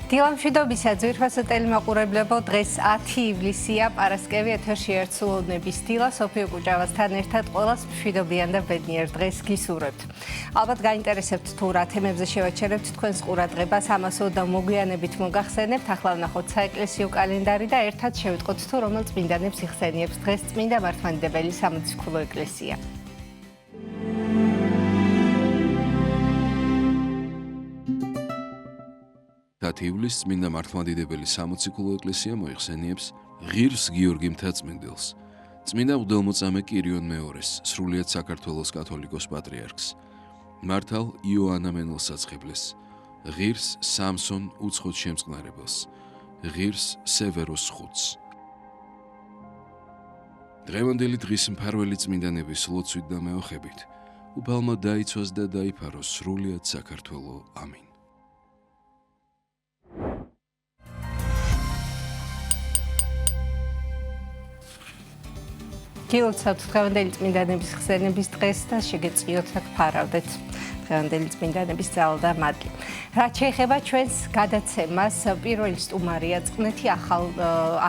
დილამშვიდობისა ძვირფასო ტელემაყურებლებო, დღეს 10 ივლისია, პარასკევი ეთერში ერთსულოვნების დილა, სოფიო კუჭავასთან ერთად ყველას მშვიდობიან და ბედნიერ დღეს გისურვებთ. ალბათ გაინტერესებთ თუ რა თემებზე შევაჩერებთ თქვენს ყურადღებას, ამასო და მოგვიანებით მოგახსენებთ, ახლა ვნახოთ საეკლესიო კალენდარი და ერთად შევიტყოთ თუ რომელ წმინდანებს იხსენიებს დღეს წმინდა მართლმადიდებელი სამოციქულო ეკლესია. ივლისს წმინდა მართლმადიდებელი სამოციქულო ეკლესია მოიხსენიებს ღირს გიორგი მთაწმინდელს, წმინდა მღვდელმოწამე კირიონ მეორეს, სრულიად საქართველოს კათოლიკოს პატრიარქს, მართალ იოანა მენელსაცხებლეს, ღირს სამსონ უცხოც შემწყნარებელს, ღირს სევეროს ხუთს. დღევანდელი დღის მფარველი წმინდანების ლოცვით და მეოხებით უფალმა დაიცვას და დაიფაროს სრულიად საქართველო. ამინ. გილოცავთ დღევანდელი წმინდანების ხსენების დღეს და შეგეწიოთ და გფარავდეთ დღევანდელი წმინდანების ძალა და მადლი. რაც შეეხება ჩვენს გადაცემას, პირველი სტუმარია წყნეთი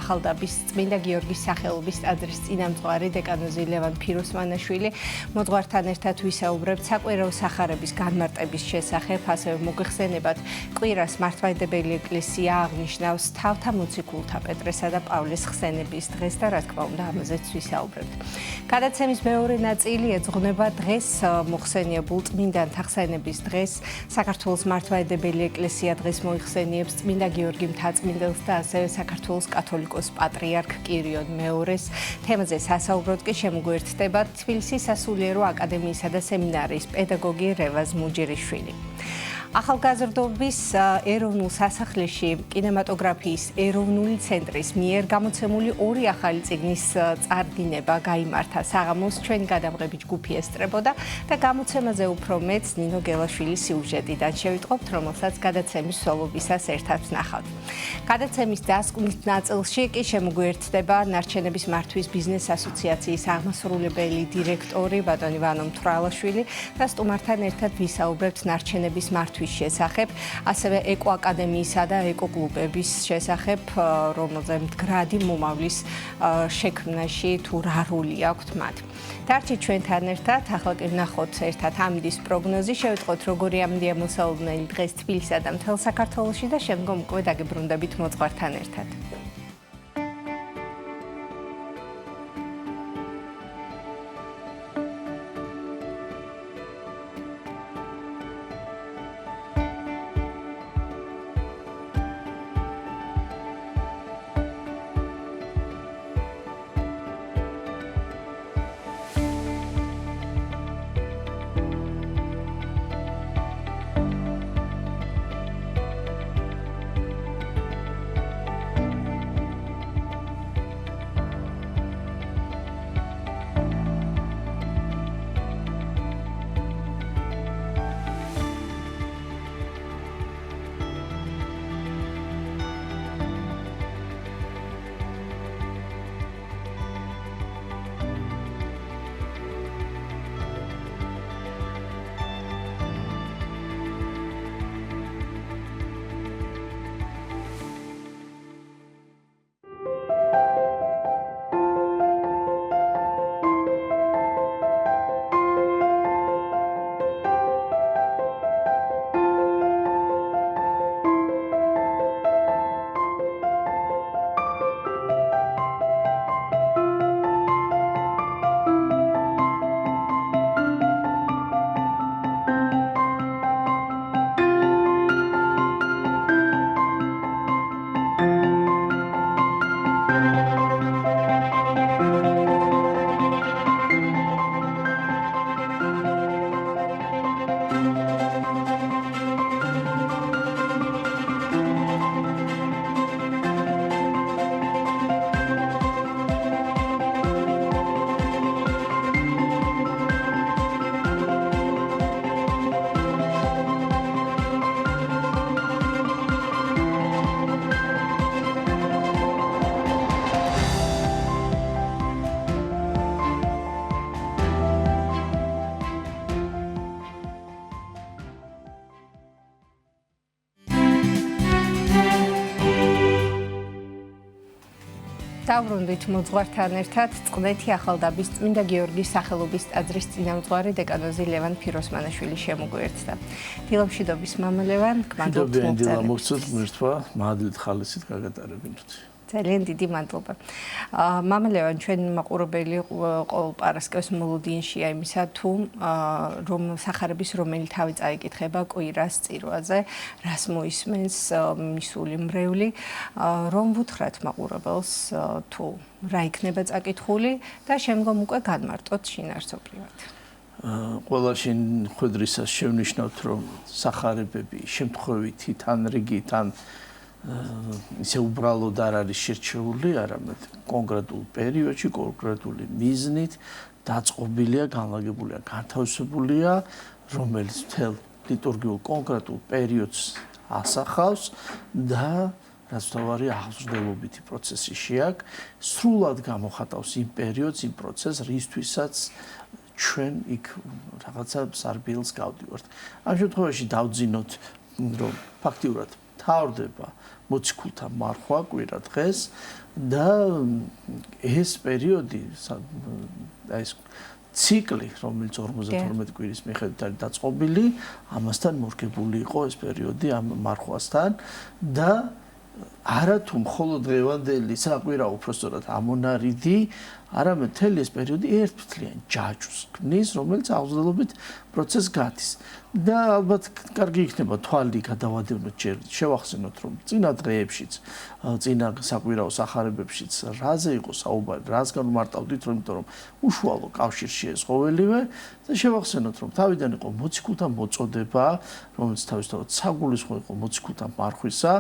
ახალდაბის წმინდა გიორგის სახელობის ტაძრის წინამძღვარი დეკანოზი ლევან ფიროსმანაშვილი. მოძღვართან ერთად ვისაუბრებთ საკვირაო სახარების განმარტების შესახებ, ასევე მოგეხსენებათ კვირას მართლმადიდებელი ეკლესია აღნიშნავს თავთა მოციქულთა პეტრესა და პავლეს ხსენების დღეს და რა თქმა უნდა ამაზეც ვისაუბრებთ. გადაცემის მეორე ნაწილი ეძღვნება დღეს მოხსენიებულ წმინდანთა ხსენების დღეს. საქართველოს მართლმადიდებელი ეკლესია დღეს მოიხსენიებს წმინდა გიორგი მთაწმინდელს და ასევე საქართველოს კათოლიკოს პატრიარქ კირიონ მეორეს. თემაზე სასაუბროდ კი შემოგვერთდება თბილისის სასულიერო აკადემიისა და სემინარიის პედაგოგი რევაზ მუჯირიშვილი. ახალგაზრდობის ეროვნულ სასახლეში კინემატოგრაფიის ეროვნული ცენტრის მიერ გამოცემული ორი ახალი წიგნის წარდგინება გაიმართა საღამოს ჩვენი გადამღები ჯგუფი ესწრებოდა და გამოცემაზე უფრო მეც ნინო გელაშვილის სიუჟეტიდან შევიტყობთ, რომელსაც გადაცემის სოლობისას ერთად ვნახავთ. გადაცემის დასკვნის ნაწილში კი შემოგვერთდება ნარჩენების მართვის ბიზნეს ასოციაციის აღმასრულებელი დირექტორი ბატონი ვანო მთვრალაშვილი და სტუმართან ერთად ვისაუბრებთ ნარჩენების მართვის შესახებ, ასევე ეკოაკადემიისა და ეკოკლუბების შესახებ, რომელზე მდგრადი მომავლის შექმნაში თუ რა როლი აქვთ მათ. დარჩით ჩვენთან ერთად, ახლა კი ვნახოთ ერთად ამინდის პროგნოზი, შევიტყოთ როგორი ამინდია მოსალოდნელი დღეს თბილისსა და მთელ საქართველოში და შემდგომ უკვე დაგებრუნდებით მოძღვართან ერთად. დავბრუნდით მოძღვართან ერთად წყნეთი ახალდაბის წმინდა გიორგის სახელობის ტაძრის წინამძღვარი დეკანოზი ლევან ფიროსმანაშვილი შემოგვიერთდა. დილამშვიდობის მამა ლევან, გმადლობთ მოგწონთ, მადლით ხალისით გაგატარებინოთ. ძალიან დიდი მადლობა. მამა ლევან, ჩვენ მაყურებელი ყოველ პარასკევს მოლოდინშია იმისა თუ რომ სახარების რომელი თავი წაიკითხება კვირას წირვაზე, რას მოისმენს მისული მრევლი, რომ ვუთხრათ მაყურებელს თუ რა იქნება წაკითხული და შემდგომ უკვე განმარტოთ შინაარსობრივად. ყველა ხედრისას შევნიშნავთ, რომ სახარებები შემთხვევითი თან რიგით ან ისე უბრალოდ არ არის შერჩეული, არამედ კონკრეტულ პერიოდში, კონკრეტული მიზნით დაწყობილია, განლაგებულია, განთავსებულია, რომელიც მთელ ლიტურგიულ კონკრეტულ პერიოდს ასახავს და რაც თავარი აღზრდელობითი პროცესი შეაქვს, სრულად გამოხატავს იმ პერიოდს, იმ პროცესს, რისთვისაც ჩვენ იქ რაღაცა სარბიელს გავდივართ. ამ შემთხვევაში დავძინოთ, რომ ფაქტიურად თავდება მოციქულთა მარხვა კვირა დღეს და ეს პერიოდი ეს ციკლი, რომელიც 52 კვირის მიხედვით არის დაწყობილი, ამასთან მორგებული იყო ეს პერიოდი ამ მარხვასთან და არათუ მხოლოდ დღევანდელი საკვირა უпростоრად ამონარიდი, არამედ მთელი ეს პერიოდი ერთფრთლიან ჯაჭვს ქმნის, რომელიც აღზრდელობით პროცესს გადის. და ალბათ კარგი იქნება თვალი გადავადევნოთ ჯერ შევახსენოთ, რომ წინა დღეებშიც, წინა საკვირაო სახარებებშიც რაზე იყო საუბარი, რასგან ვმარტავდით, იმიტომ რომ უშუალო კავშირში ეს ყოველივე და შევახსენოთ, რომ თავიდან იყო მოციქულთა მოწოდება, რომელიც თავისთავად საგულისხმო იყო მოციქულთა მარხვისა,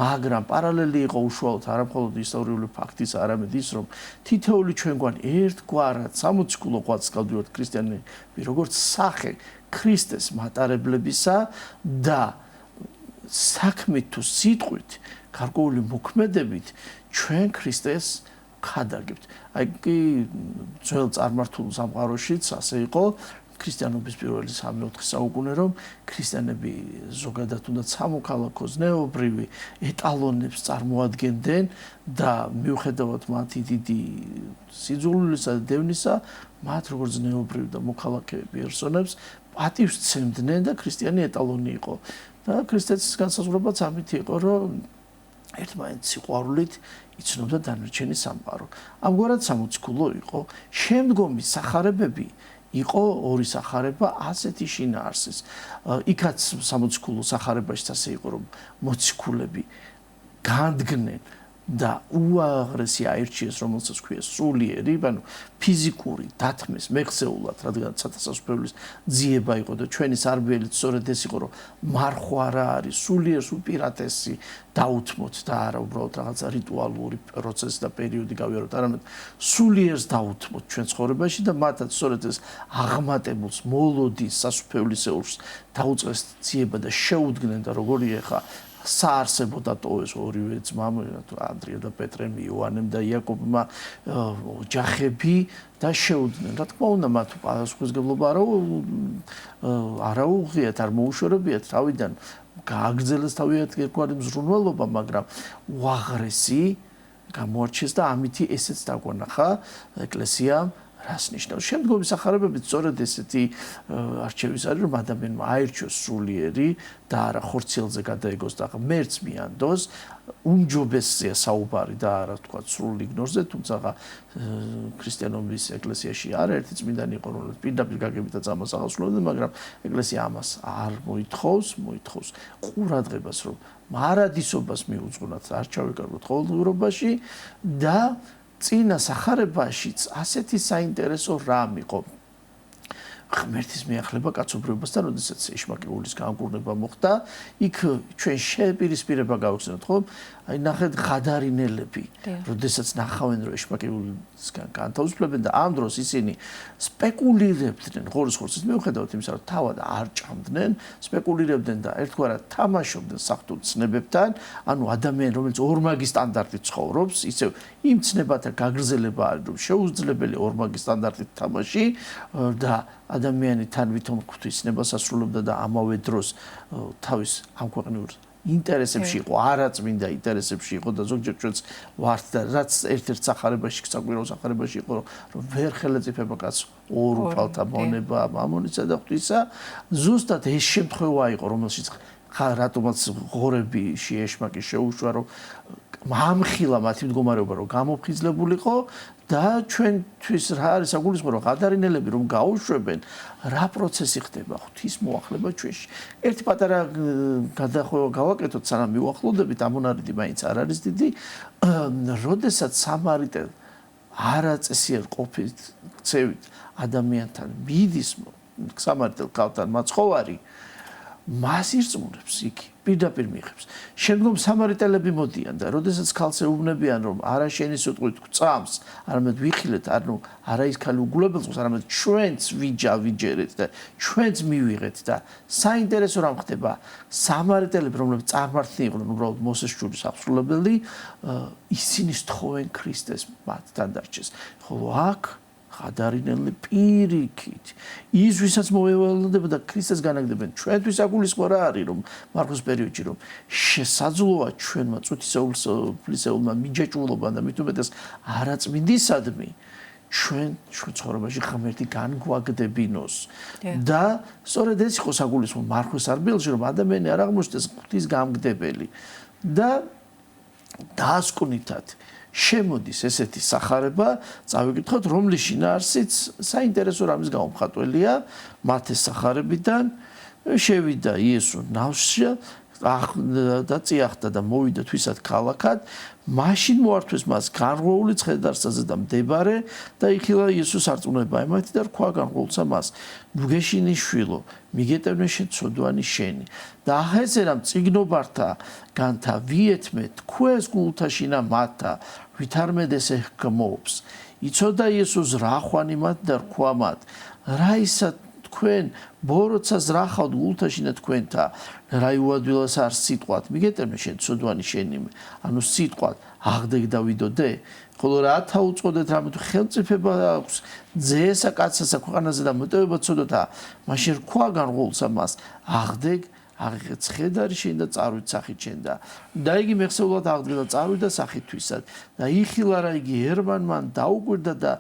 მაგრამ პარალელი იყო უშუალოდ არამხოლოდ ისტორიული ფაქტის, არამედ ის, რომ თითოეული ჩვენგვანი ერთგვარად სამოციქულო ღვაწლს გავდივართ ქრისტიანები, როგორც სახე ქრისტეს მატარებლებისა და საქმით თუ სიტყვით, გარკვეული მოქმედებით ჩვენ ქრისტეს ვქადაგებთ. აი კი ძველ წარმართულ სამყაროშიც ასე იყო ქრისტიანობის პირველი 3-4 საუკუნე, რომ ქრისტიანები ზოგადად უნდა სამოქალაქო ზნეობრივი ეტალონებს წარმოადგენდნენ და მიუხედავად მათი დიდი სიძულვილისა და დევნისა, მათ როგორც ზნეობრივ და მოქალაქე პერსონებს პატივს სცემდნენ და ქრისტიანი ეტალონი იყო. და ქრისტეს განსაზღვრებაც ამით იყო, რომ ერთმანეთს სიყვარულით იცნობდა დანარჩენი სამყარო. ამგვარად სამოციქულო იყო. შემდგომი სახარებები იყო ორი სახარება ასეთი შინაარსის. იქაც სამოციქულო სახარებაშიც ასე იყო, რომ მოციქულები განდგნენ და უაღრესი აირჩიეს, რომელსაც ქვია სულიერი, ანუ ფიზიკური დათმის მეხსეულად, რადგან სათასასწრაფოების ძიება იყო და ჩვენი სარბიელიც სწორედ ეს იყო, რომ მარხვა რა არის, სულიერს უპირატესი დაუთმოთ და არა უბრალოდ რაღაცა რიტუალური პროცესი და პერიოდი გავიაროთ, არამედ სულიერს დაუთმოთ ჩვენ ცხოვრებაში და მათაც სწორედ ეს აღმატებულს, მოლოდის სასუფევლისეულს დაუწყეს ძიება და შეუდგნენ და როგორია ხა საარსებო დატოვეს ორივე ძმამ, ანდრია და პეტრემ, იოანემ და იაკობმა ოჯახები და შეუდგნენ. რა თქმა უნდა, მათ პასუხისმგებლობა არ აუღიათ, არ მოუშორებიათ თავიდან გააგრძელეს თავიანთი ერთგვარი მზრუნველობა, მაგრამ უაღრესი გამოარჩიეს და ამითი ესეც დაგვანახა ეკლესიამ რას ნიშნავს. შემდგომი სახარებებით სწორედ ესეთი არჩევის არის, რომ ადამიანმა აირჩიოს სულიერი და არა ხორციელზე გადაეგოს და ღმერთს მიანდოს, უმჯობესია საუბარი და არა თქვა სრულ იგნორზე, თუმცა ქრისტიანობის ეკლესიაში არაერთი წმინდანი იყო, რომელიც პირდაპირ გაგებითაც ამას აღასრულებდა, მაგრამ ეკლესია ამას არ მოითხოვს ყურადღებას, რომ მარადისობას მიუძღვნათ, არ ჩავიკარგოთ ყოველდღიურობაში და წინა სახარებაშიც ასეთი საინტერესო რამ იყო. ღმერთის მიახლება კაცობრიობასთან, როდესაც ეშმაკეულის განკურნება მოხდა, იქ ჩვენ შეპირისპირება გავხსენოთ, ხო? აი ნახეთ ღადარინელები, როდესაც ნახავენ, რომ ეშმაკეულისგან განთავისუფლებენ და ამ დროს ისინი სპეკულირებდნენ ღორის ხორცის მიუხედავად იმისა, რომ თავად არ ჭამდნენ, სპეკულირებდნენ და ერთგვარად თამაშობდნენ საღვთო ცნებებთან, ანუ ადამიანი, რომელიც ორმაგი სტანდარტით ცხოვრობს, ისევ იმ ცნებათა გაგრძელება არის, რომ შეუძლებელი ორმაგი სტანდარტით თამაში და ადამიანი თან ვითომ ღვთის ცნებას ასრულებდა და ამავე დროს თავის ამ ქვეყნიურ ინტერესებში იყო, არაწმინდა ინტერესებში იყო და ზოგჯერ ჩვენც ვართ და რაც ერთ-ერთ სახარებაში, საკვირაო სახარებაში იყო, რომ ვერ ხელეწიფება კაცს ორ უფალთა მონება, მამონისა და ღვთისა, ზუსტად ეს შემთხვევა იყო, რომელშიც რატომაც ღორები შეეშმაკი შეუშვა, რომ მამხილა მათი მდგომარეობა რომ გამოფხიზლებულიყო და ჩვენთვის რა არის საგულისხმო რომ ღადარინელები რომ გაუშვებენ რა პროცესი ხდება ღვთის მოახლება ჩვენში. ერთი პატარა გადახვევა გავაკეთოთ სანამ მივახლოდებით ამონარიდი მაინც არ არის დიდი, როდესაც სამარიტელ არაწესიერ ყოფით ქცევით ადამიანთან მიდის სამარიტელ ქალთან მაცხოვარი მას ირწმუნებს იქ პირდაპირ მიიღებს. შემდგომ სამარიტელები მოდიან და როდესაც ქალს ეუბნებიან რომ არა შენი სიტყვით გვწამს, არამედ ვიხილეთ, ანუ არა ის ქალი უგულებელს, არამედ ჩვენც ვიჯერეთ და ჩვენც მივიღეთ და საინტერესო რამ ხდება, სამარიტელები რომლებიც წარმართნი იყვნენ უბრალოდ მოსეს შურის აღსრულებელი, ისინი სთხოვენ ქრისტეს მათთან დარჩეს. ხოლო აქ ღადარინელი პირიქით ის ვისაც მოევალდება და ქრისტეს განაგდებენ ჩვენთვის აგულისხმო რა არის რომ მარხვის პერიოდში რომ შესაძლოა ჩვენმა წუთისეულმა მიჯაჭვულობამ და მით უმეტეს არაწმინდისადმი ჩვენ ცხოვრებაში ღმერთი განგვაგდებინოს და სწორედ ეს იყო საგულისხმო მარხვის არბილში რომ ადამიანი არ აღმოჩნდეს ღვთის გამგდებელი და დაასკვნითად შემოდის ესეთი სახარება, წავიკითხოთ, რომლის შინაარსიც საინტერესო რამის გამომხატველია, მათეს სახარებიდან შევიდა იესო ნავში და წიახდა და მოვიდა თვისად ქალაქად, მაშინ მოართვეს მას განრღვეული ცხედარსაზე და მდებარე და იხილა იესოს არწმუნება ემართი და რქვა განრღვულსა მას, ნუგეშინი შვილო, მიგეტევნე შენ ცოდვანი შენი და ახესერამ წიგნობართა განთა ვიეთმე თქვენს გულთაშინა მათთა ვითარმედეს ეხგმობს იცოდა იესოს რახვანი მათ და რქვა მათ რა ისა თქვენ ბოროცა ზრახავთ გულთაშინა თქვენთა რა იუადვილას არ სიტყვათ მიგეტევნე შენ ცოდვანი შენი ანუ სიტყვათ აღდეგ დავიდოდე ხოლო რათა უწოდეთ რამე თუ ხელმწიფება აქვს ძესა კაცსა ქვეყანაზე და მოტევება ცოდოთა მაშინ რქვა განრღვულსა მას აღდეგ აღიღეთ ცხედარი შენ და წარვით სახით შენ და იგი მეხსეულად აღდგა წარვით და სახით თვისად და იხილა რა იგი ერმანმან დაუკვირდა და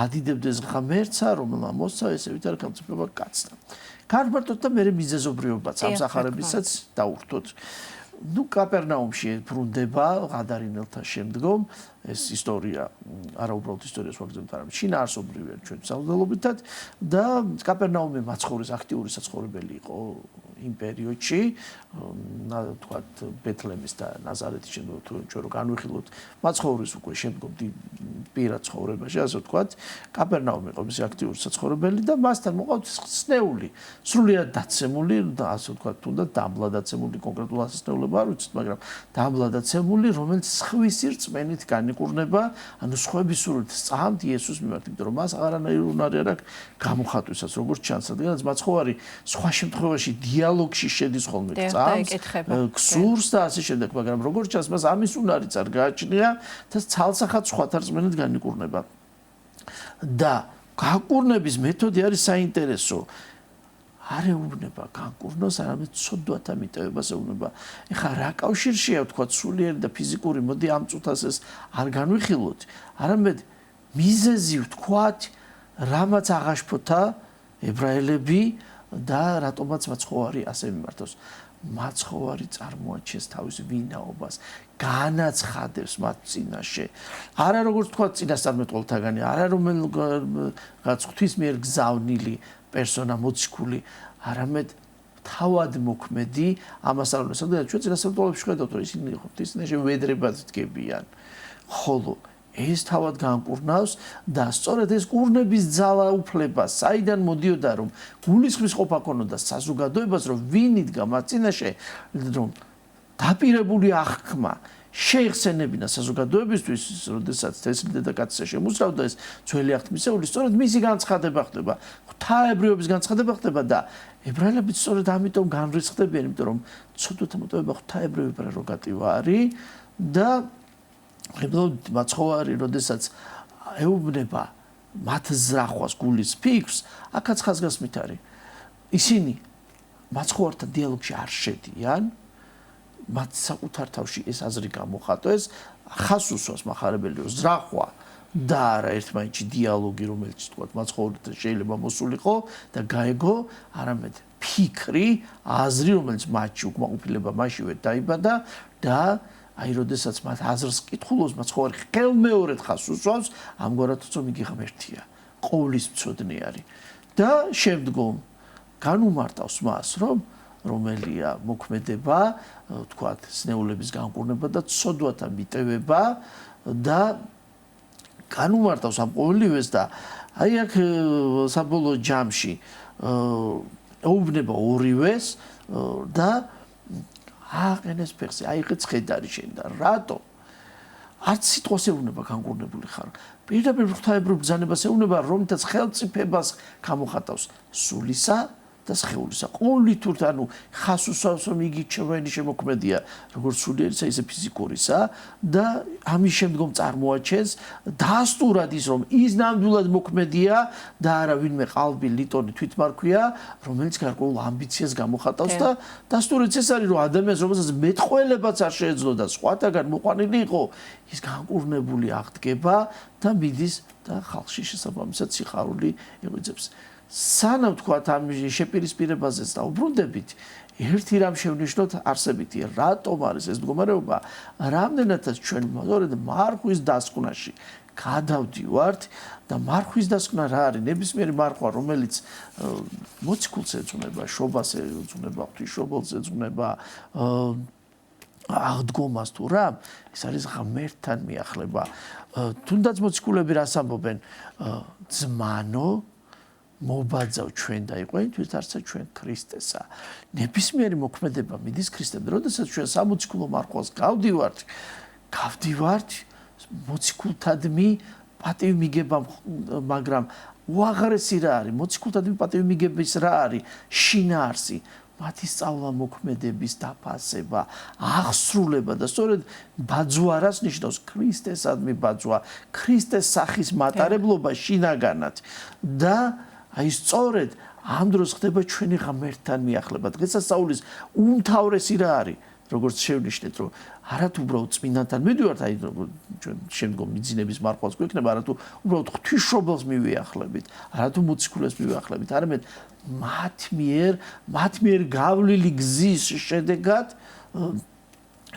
ადიდებდეს ღმერთსა რომელმა მოსცა ესე ვითარ ხელმწიფება კაცთან გარბარტოთ და მე მიზეზობრიობაც ამ სახარებისაც დაურთოთ ნუ კაპერნაუმში ბრუნდება ღადარინელთა შემდგომ ეს ისტორია არა უბრალოდ ისტორიას ვაგრძელებთ არამედ შინაარსობრივია ჩვენ საუბრობითად და კაპერნაუმი მაცხოვრის აქტიური საცხოვრებელი იყო იმ პერიოდში თქვათ ბეთლემის და ნაზარეთის შემდგომ ჩვენ რო განვიხილოთ მაცხოვრის უკვე შემდგომ პირად ცხოვრებაში ასე ვთქვათ კაპერნაუმი იყო მისი აქტიური საცხოვრებელი და მასთან მოყავთ სნეული სრულიად დაცემული და ასე ვთქვათ თუნდაც დამბლადაცემული კონკრეტულ ასწავლება არ ვიცით მაგრამ დამბლადაცემული რომელიც ხვის რწმენით განიკურნება ანუ სხვების სურვილით სწამთ იესოს მიმართ იმიტომ რომ მას აღარანაირი უნარი არ აქვს გამოხატვისას როგორც ჩანს რადგანაც მაცხოვარი სხვა შემთხვევაში დიალოგში შედის ხოლმე გსურს და ასე შემდეგ მაგრამ როგორც ჩანს მას ამის უნარიც არ გააჩნია და ცალსახად სხვათა რწმენით განიკურნება და გაკურნების მეთოდი არის საინტერესო არ ეუბნება განკურნოს არამედ ცოდვათა მიტევებას ეუბნება ეხლა რა კავშირშია ვთქვათ სულიერი და ფიზიკური მოდი ამ წუთას ეს არ განვიხილოთ არამედ მიზეზი ვთქვათ რამაც აღაშფოთა ებრაელები და რატომაც მაცხოვარი ასე მიმართოს მაცხოვარი წარმოაჩენს თავის ვინაობას განაცხადებს მათ წინაშე არა როგორც თქვა წინასწარმეტყველთაგანი არა რომელიღაც ღვთის მიერ გზავნილი პერსონა მოციქული არამედ თავად მოქმედი ამას არ უნდა სადღაც ჩვენ წინასწარმეტყველებში ხედავთ რომ ისინი ღვთის წინაშე ვედრებად დგებიან ხოლო ეს თავად განკურნავს და სწორედ ეს კურნების ძალა უფლება საიდან მოდიოდა რომ გულისხმის ყოფა ქონოდა საზოგადოებას რომ ვინ იდგა მათ წინაშე რომ დაპირებული აღქმა შეიხსენებინა საზოგადოებისთვის როდესაც თესლი დედაკაცზე შემოსრავდა ეს ძველი აღთქმისეული სწორედ მისი განცხადება ხდება ღვთაებრიობის განცხადება ხდება და ებრაელებიც სწორედ ამიტომ განრისხდებიან იმიტომ რომ ცოდვათა მოტევება ღვთაებრიობის პრეროგატივა არის და ხებდოთ მაცხოვარი როდესაც ეუბნება მათ ზრახვას გულის ფიქრს აქაც ხაზგასმით არის ისინი მაცხოვართან დიალოგში არ შედიან მათ საკუთარ თავში ეს აზრი გამოხატოს, ხას უსვას მახარებელი ზრახვა და არა ერთმანეთში დიალოგი, რომელიც თქვა მაცხოვრებელთან შეიძლება მოსულიყო და გაეგო, არამედ ფიქრი, აზრი, რომელიც მათში უკმაყოფილება მაშივე დაიბადა და აი, როდესაც მათ აზრს კითხულობს, მაცხოვარი ხელმეორედ ხას უსვავს, ამგვარად თვითონ იგი ღმერთია, ყოვლის მცოდნე არის. და შემდგომ განუმარტავს მას, რომელია მოქმედება, თქვათ, სნეულების განკურნება და ცოდვათა მიტევება და განუმარტავს ამ ყოველივეს და აი აქ საბოლოო ჯამში ეუბნება ორივეს და აყენეს ფეხზე, აიღე ცხედარი შენ და რატო? არც სიტყვას ეუბნება განკურნებული ხარ. პირდაპირ ღვთაებრივ ბრძანებას ეუბნება, რომელთაც ხელმწიფებას გამოხატავს სულისა და სხეულისა. ყოვლითურთ ანუ ხას უსვავს, რომ იგი ჩვენი შემოქმედია, როგორც სულიერისა, ისე ფიზიკურისა და ამის შემდგომ წარმოაჩენს დასტურად ის, რომ ის ნამდვილად მოქმედია და არა ვინმე ყალბი ლიტონი თვითმარქვია, რომელიც გარკვეულ ამბიციას გამოხატავს და დასტურიც ეს არის, რომ ადამიანს, რომელსაც მეტყველებაც არ შეეძლო და სხვათაგან მოყვანილი იყო, ის განკურნებული აღდგება და მიდის და ხალხში შესაბამისად სიხარული იღვიძებს. სანამ თქვათ ამ შეპირისპირებაზეც დავუბრუნდებით, ერთი რამ შევნიშნოთ არსებითი, რატომ არის ეს მდგომარეობა, რამდენადაც ჩვენ მოგვიყვება მარხვის დასკვნაში გადავდივართ და მარხვის დასკვნა რა არის? ნებისმიერი მარხვა, რომელიც მოციქულს ეძღვნება, შობას ეძღვნება, ღვთისმშობელს ეძღვნება, აღდგომას თუ რა, ეს არის ღმერთთან მიახლება. თუნდაც მოციქულები რას ამბობენ? ძმანო მობაძავ ჩვენ და იყვენთვის არცა ჩვენ ქრისტესა. ნებისმიერი მოქმედება მიდის ქრისტემდე. როდესაც ჩვენ სამოციქულო მარხვას გავდივართ მოციქულთადმი პატივი მიგება, მაგრამ უაღრესი რა არის? მოციქულთადმი პატივი მიგების რა არის? შინაარსი, მათი სწავლა მოქმედების დაფასება, აღსრულება და სწორედ ბაძვა რას ნიშნავს? ქრისტესადმი ბაძვა, ქრისტეს სახის მატარებლობა შინაგანად და აი სწორედ ამ დროს ხდება ჩვენი ღმერთთან მიახლება. დღესასწაულის უმთავრესი რა არის? როგორც შევნიშნეთ, რომ არათუ უბრალოდ წმინდანთან მივდივართ, აი ჩვენ შემდგომ მიძინების მარხვაც გვექნება, არათუ უბრალოდ ღვთისმშობელს მივიახლებით, არათუ მოციქულებს მივიახლებით, არამედ მათ მიერ გავლილი გზის შედეგად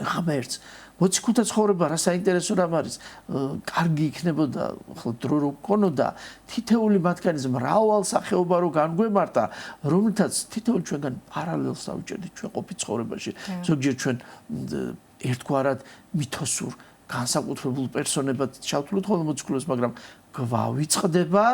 ღმერთს. მოციქულთა ცხოვრება რა საინტერესო რამ არის? კარგი იქნებოდა, ხო დრო რო გქონოდა, თითეული მათგანის მრავალ სახეობა რო განგვემართა, რომელთაც თითოეული ჩვენგან პარალელს დავჭერდით ჩვენ ყოფით ცხოვრებაში. ზოგჯერ ჩვენ ერთგვარად მითოსურ განსაკუთრებულ პერსონებად ჩავთვლით ხოლმე მოციქულებს, მაგრამ გვავიწყდება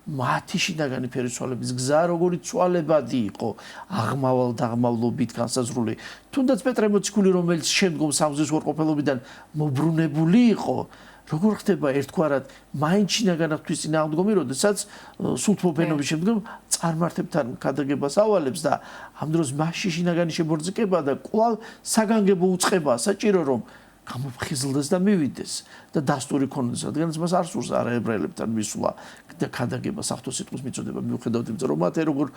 მათი შინაგანი ფერისცვალების გზა, როგორიც ცვალებადი იყო, აღმავალ დაღმავლობით განსაზღვრული. თუნდაც პეტრე მოციქული, რომელიც შემდგომ სამზის უარყოფილობიდან მობრუნებული იყო, როგორ ხდება ერთგვარად მაინც შინაგანად ღვთის წინააღმდეგობი, როდესაც სულთმოფენობის შემდგომ წარმართებთან გადაგებას ავალებს და ამ დროს მასში შინაგანი შებორძკება და კვლავ საგანგებო უწყება საჭირო რომ გამოფხიზლდეს და მივიდეს და დასტური ქონდეს, რადგანაც მას არ სურს არაებრაელებთან მისვლა და ქადაგება საფრთხო სიტყვის მიწოდება მიუხედავად იმისა, რომ მათ როგორ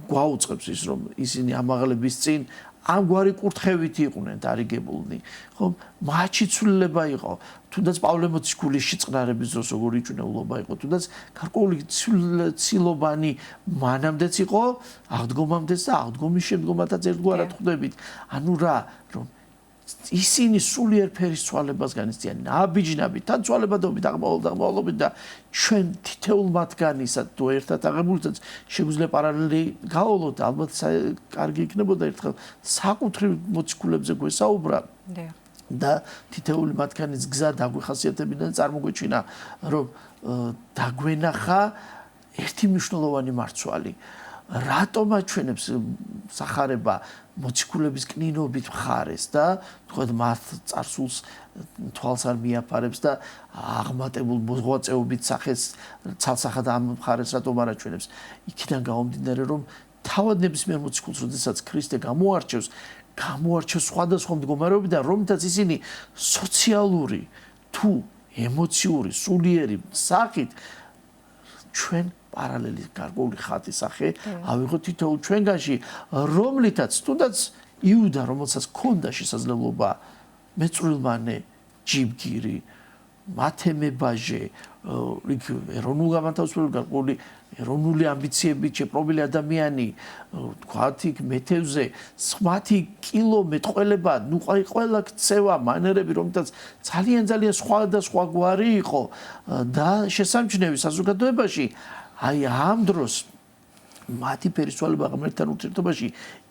გვაუწყებს ის, რომ ისინი ამაღლების წინ ამგვარი კურთხევით იყვნენ დარიგებულნი, ხო? მათში ცვლილება იყო, თუნდაც პავლე მოციქულის შეწყნარების დროს როგორი იჭვნეულობა იყო, თუნდაც გარკვეული ცილობანი მანამდეც იყო, აღდგომამდეც და აღდგომის შემდგომათაც ერთგვარად ხვდებით. ანუ რა, რომ ისინი სულიერ ფერისცვალებას განიცდიან, ნაბიჯნაბით, თან ცვალებადობით, აღმავლობით და ჩვენ თითოეულ მათგანისა თუ ერთად აღებულთაც შეგვიძლია პარალელი გავავლოთ, ალბათ კარგი იქნებოდა ერთხელ საკუთრივ მოციქულებზე გვესაუბრა და თითოეული მათგანის გზა დაგვეხასიათებინა და წარმოგვეჩინა, რომ დაგვენახა ერთი მნიშვნელოვანი მარცვალი. რატომ აჩვენებს სახარება მოციქულების კნინობით მხარეს და თქვა მათ წარსულს თვალს არ მიაფარებს და აღმატებულ მოღვაწეობით სახეს ცალსახად ამ მხარეს რატომ არ აჩვენებს? იქიდან გამომდინარე, რომ თავად ნებისმიერ მოციქულს, როდესაც ქრისტე გამოარჩევს სხვადასხვა მდგომარეობიდან, რომელთაც ისინი სოციალური თუ ემოციური, სულიერი სახით ჩვენ პარალელი გარკვეული ხატი სახე ავიღოთ თითოეულ ჩვენგანში, რომლითაც თუნდაც იუდა, რომელსაც ჰქონდა შესაძლებლობა მეწვრილმანე ჯიბგირი, მათემებაჟე, იქ ეროვნულ გამათავისუფლებელ გარკვეული ეროვნული ამბიციებით შეპყრობილი ადამიანი, თქვათ იქ მეთევზე, მათი კილომეტრყოლება, ნუ ყველა ქცევა, მანერები, რომელთაც ძალიან სხვა გვარი იყო და შესამჩნევი საზოგადოებაში, აი ამ დროს მათი ფერისცვალება ღმერთთან ურთიერთობაში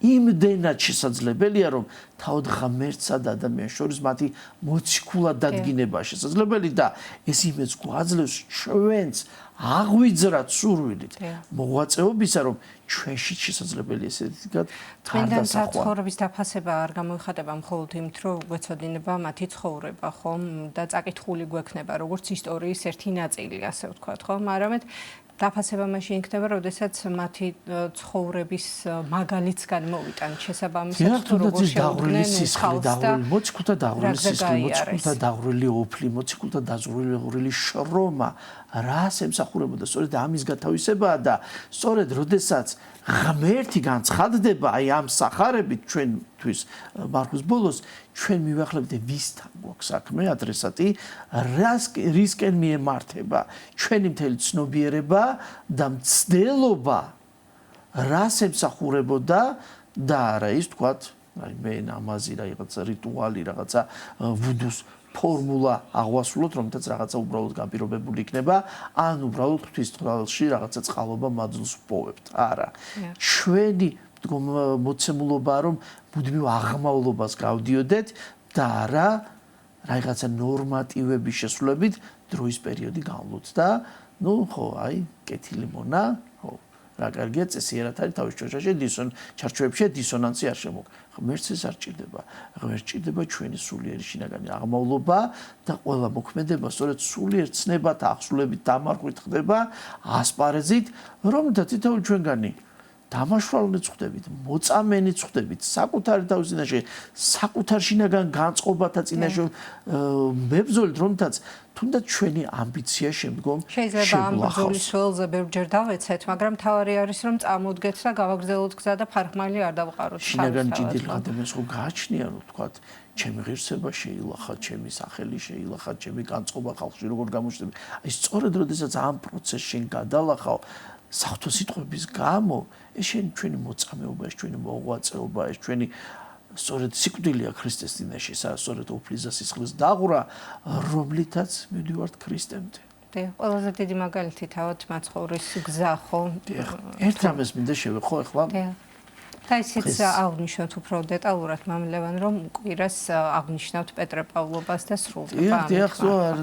იმდენად შესაძლებელია, რომ თავად ღმერთსა და ადამიანს შორის მათი მოციქულად დადგინება შესაძლებელი და ეს იმედს გვაძლევს ჩვენც აღვიძრათ სურვილით მოღვაწეობისა, რომ ჩვენშიც შესაძლებელია ესეთიგად თანდათან ცხოვრების დაფასება არ გამოიხატება მხოლოდ იმით, რომ გვეცოდინება მათი ცხოვრება, ხომ და წაკითხული გვექნება როგორც ისტორიის ერთი ნაწილი, ასე ვთქვათ, ხომ, არამედ დაფასება მაშინ იქნება, როდესაც მათი ცხოვრების მაგალითს განმოვიტანთ შესაბამისად, თუ როგორ შეუდგნენ მოციქულთა დაღვრილი სისხლი, მოციქულთა დაღვრილი ოფლი, მოციქულთა დაზღვილი შრომა, რას ემსახურებოდა, სწორედ ამის გათავისებაა და სწორედ როდესაც ღმერთი განცხადდება აი ამ სახარებით ჩვენთვის მარხვის ბოლოს, ჩვენ მივახლებით ვისთან გვაქვს საქმე, ადრესატი, რისკენ მიემართება ჩვენი მთელი ცნობიერება და მცდელობა, რას ემსახურებოდა და არა ის თქვათ, აი მე ნამაზი რაღაცა რიტუალი, რაღაცა ვუდუს ფორმულა აღვასრულოთ, რომელთაც რაღაცა უბრალოდ განპირობებული იქნება, ან უბრალოდ ღვთისმსხვილში რაღაცა წყალობა მაძლს ვპოვებთ. არა. ჩვენი მოცემულობა რომ მუდმივ აღმავლობას გავდიოდეთ და არა რაღაცა ნორმატივების შესრულებით დროის პერიოდი განვლოთ და ნუ ხო, აი, კეთილი მონა, ხო. რა კარგია წესიერად არის თავის ჩოშაში ჩარჩოებში დისონანსი არ შემოგ. ღმერთს ეს არ ჭირდება. ღმერთს ჭირდება ჩვენი სულიერი შინაგანი აღმავლობა და ყველა მოქმედება სწორედ სულიერ ცნებათა აღსრულებით დამარხვით ხდება ასპარეზით, რომელთა თითოეულ ჩვენგანი დამაშვალნეც ხდებით, მოწამენიც ხდებით, საკუთარი თავის წინაშე, საკუთარ შინაგან განწყობათა წინაშე მებრძოლით, რომელთაც თუნდაც ჩვენი ამბიცია შემდგომ შეიძლება ამ ბრძოლის ველზე ბევრჯერ დავეცეთ, მაგრამ თავარი არის რომ წამოდგეთ და გავაგრძელოთ გზა და ფარხმალი არ დავყაროთ. შინაგანი ჭიდილი ადამიანს ხო გააჩნია რომ თქვათ, ჩემი ღირსება შეილახა, ჩემი სახელი შეილახა, ჩემი განწყობა ხალხში როგორ გამოჩნდება. აი სწორედ როდესაც ამ პროცესში გადალახავ საღვთო სიტყვების გამო, ეს ჩვენი მოწამეობა, ეს ჩვენი მოღვაწეობა, ეს ჩვენი სწორედ სიკვდილია ქრისტეს წინაშე, სწორედ ოფლიზა სისხლის დაღვრა, რომლითაც მივდივართ ქრისტემდე. ყველაზე დიდი მაგალითი თავად მაცხოვრის გზა, ხო? ერთ რამეს მინდა შევეხო ახლა. და ისიც აღნიშნოთ უფრო დეტალურად მამლევან, რომ კვირას აღნიშნავთ პეტრე-პავლობას და სრულდება.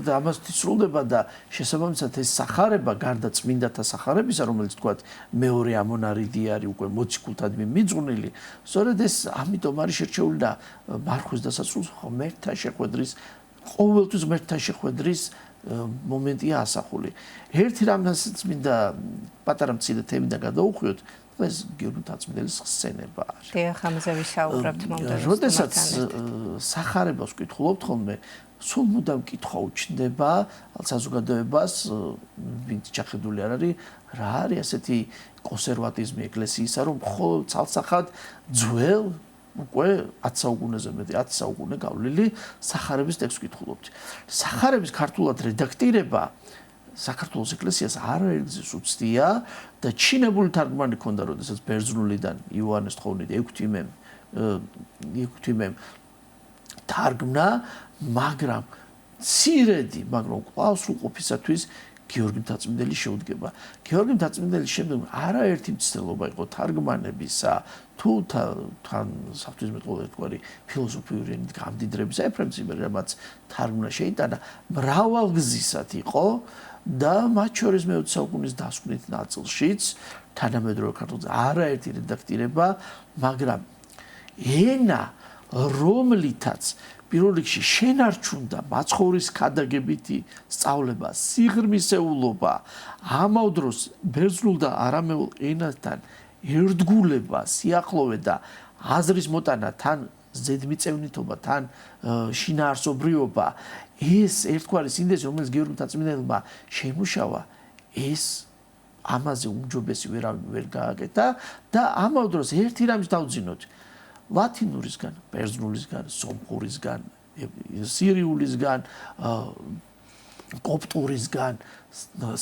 და ამას სრულდება და შესაბამისად ეს სახარება გარდა წმინდათა სახარებისა, რომელიც თქვათ მეორე ამონარიდი არის უკვე მოციქულთად მიძღვნილი, სწორედ ეს ამიტომ არის შერჩეული და მარხვის დასასრულს ღმერთთან შეხვედრის, ყოველთვის ღმერთთან შეხვედრის მომენტია ასახული. ერთი რამასაც მინდა პატარა მცირე თემიდან გადავუხვიოთ, ეს გიორგი თაწმიდელის ხსენება არის. დიახ, ამაზე ვისაუბრებთ მომდევნო. როდესაც სახარებას ვკითხულობთ ხოლმე, სულ მუდამ კითხვა უჩნდება საზოგადოებას, ვინც ჩახედული არ არის, რა არის ასეთი კონსერვატიზმი ეკლესიისა, რომ მხოლოდ ცალსახად ძველ უკვე 10 საუკუნეზე მეტი 10 საუკუნე გავლილი სახარების ტექსტს ვკითხულობთ. სახარების ქართულად რედაქტირება საქართველოს ეკლესიას არაერთგზის უცდია და ჩინებული თარგმანი ქონდა, როდესაც ბერძნულიდან იოანეს თხოვნით ექვთიმემ თარგმნა, მაგრამ ცირედი, მაგრამ კვლავ სრულყოფისათვის გიორგი მთაწმიდელი შეუდგება. გიორგი მთაწმიდელის შემდგომ არაერთი მცდელობა იყო თარგმანებისა, თუ თან საფრთხიზმეტყველო ერთგვარი ფილოსოფიური ენით გამდიდრებისა, ეფრემ ციმბერი რამაც თარგმნა შეიტანა, მრავალგზისად იყო და მათ შორის მე-20 საუკუნის დასკვნით ნაწილშიც თანამედროვე ქართულზე არაერთი რედაქტირება, მაგრამ ენა, რომლითაც პირველ რიგში შენარჩუნდა მაცხოვრის ქადაგებითი სწავლება, სიღრმისეულობა, ამავ დროს ბერძნულ და არამეულ ენასთან ერთგულება, სიახლოვე და აზრის მოტანა, თან ზედმიწევნითობა, თან შინაარსობრიობა, ეს ერთგვარი სინდესი, რომელიც გიორგი მთაწმიდელმა შეიმუშავა, ეს ამაზე უმჯობესი ვერ გააკეთა და ამავ დროს ერთი რამის დავძინოთ. ლათინურისგან, ბერძნულისგან, სომხურისგან, სირიულისგან, კოპტურისგან,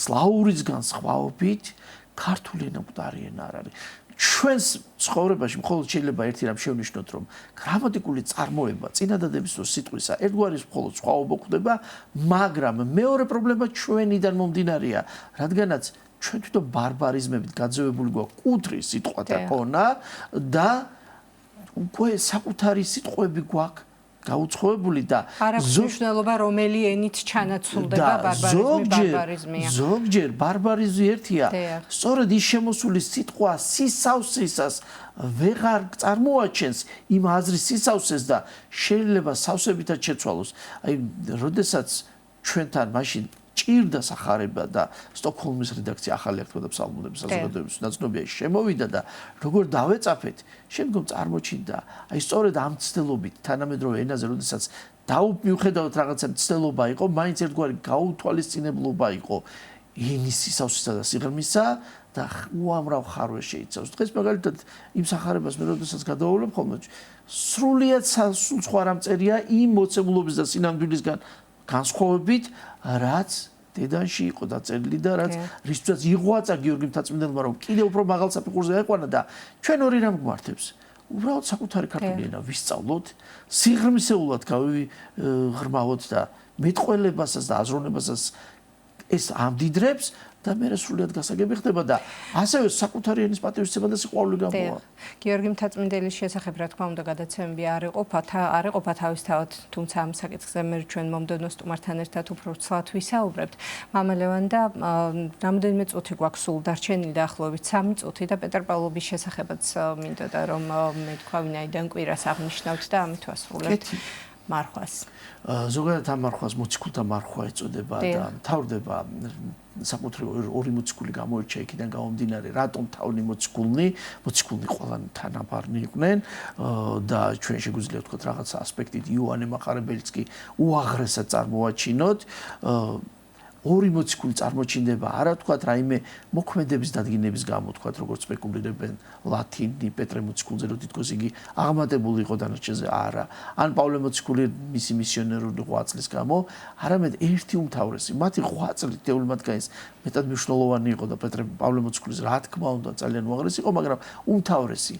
სლავურისგან სხვაობით ქართული ენა მკვდარი ენა არ არის. ჩვენს ცხოვრებაში მხოლოდ შეიძლება ერთი რამ შევნიშნოთ, რომ გრამატიკული წარმოება წინადადების სიტყვისა ერთგვარი მხოლოდ სხვაობა გვხვდება, მაგრამ მეორე პრობლემა ჩვენიდან მომდინარეა, რადგანაც ჩვენ თვითონ ბარბარიზმებით გაძევებული გვაქვს კუთრი სიტყვათა ქონა და უკვე საკუთარი სიტყვები გვაქვს გაუცხოებული და მნიშვნელობა რომელი ენით ჩანაცვლდება ბარბარიზმია. ზოგჯერ ბარბარიზმი ერთია. სწორედ ის შემოსული სიტყვა სისავსისას ვეღარ წარმოაჩენს იმ აზრის სისავსეს და შეიძლება სავსებითაც შეცვალოს. აი, როდესაც ჩვენთან მაშინ ჭირდა სახარება და სტოკჰოლმის რედაქცია ახალი აქტთა ფსალმუნების საზოგადოების ნაცნობია შემოვიდა და როგორ დავეწაფეთ, შემდგომ წარმოჩინდა, აი სწორედ ამ ცდელობით თანამედროვე ენაზე, როდესაც მიუხედავად რაღაცა ცდელობა იყო, მაინც ერთგვარი გაუთვალისწინებლობა იყო ენის სისავსისა და სიღრმისა და უამრავ ხარვეს შეიცავს. დღეს მაგალითად იმ სახარებას მე როდესაც გადავავლებ ხოლმე, სრულიად სხვა რამ წერია იმ მოცემულობის და სინამდვილისგან განსხვავებით, რაც დედანში იყო დაწერილი და რაც რისთვისაც იღვაწა გიორგი მთაწმინდელმა, რომ კიდევ უფრო მაღალ საფეხურზე ეყვანა და ჩვენ ორი რამ გვართებს. უბრალოდ საკუთარი ქართული ენა ვისწავლოთ, სიღრმისეულად გავიღრმავოთ და მეტყველებასაც და აზროვნებასაც ეს ამდიდრებს და მე სრულიად გასაგები ხდება და ასევე საკუთარი ენის პატივისცემა და სიყვარული გამოვა. გიორგი მთაწმინდელის შესახებ რა თქმა უნდა გადაცემები არ იყოფა თავისთავად, თუმცა ამ საკითხზე მე ჩვენ მომდევნო სტუმართან ერთად უფრო ცლად ვისაუბრებთ. მამა ლევან და რამდენიმე წუთი გვაქვს სულ დარჩენილი დაახლოებით 3 წუთი და პეტროპავლობის შესახებაც მინდოდა რომ მე თქვა ვინაიდან კვირას აღნიშნავთ და ამით ვასრულებთ მარხვას. ზოგადად ამ მარხვას მოციქულთა მარხვა ეწოდება და მთავრდება საკუთრივ ორი მოციქული გამოირჩა იქიდან გამომდინარე, რატომ თავნი მოციქულნი ყველანი თანაბარნი იყვნენ და ჩვენ შეგვიძლია ვთქვათ რაღაც ასპექტით იოანე მახარებელიც კი უაღრესად წარმოაჩინოთ. ორი მოციქული წარმოჩინდება არა თქვათ რაიმე მოქმედების დადგინების გამო თქვათ როგორც სპეკულირებენ ლათინი პეტრე მოციქულზე რომ თითქოს იგი აღმატებული იყო დანარჩენზე არა ან პავლე მოციქული მისი მისიონერული ღვაწლის გამო არამედ ერთი უმთავრესი მათი ღვაწლი თეულ მათგანის მეტად მნიშვნელოვანი იყო და პეტრე პავლე მოციქულის რა თქმა უნდა ძალიან უაღრესი იყო მაგრამ უმთავრესი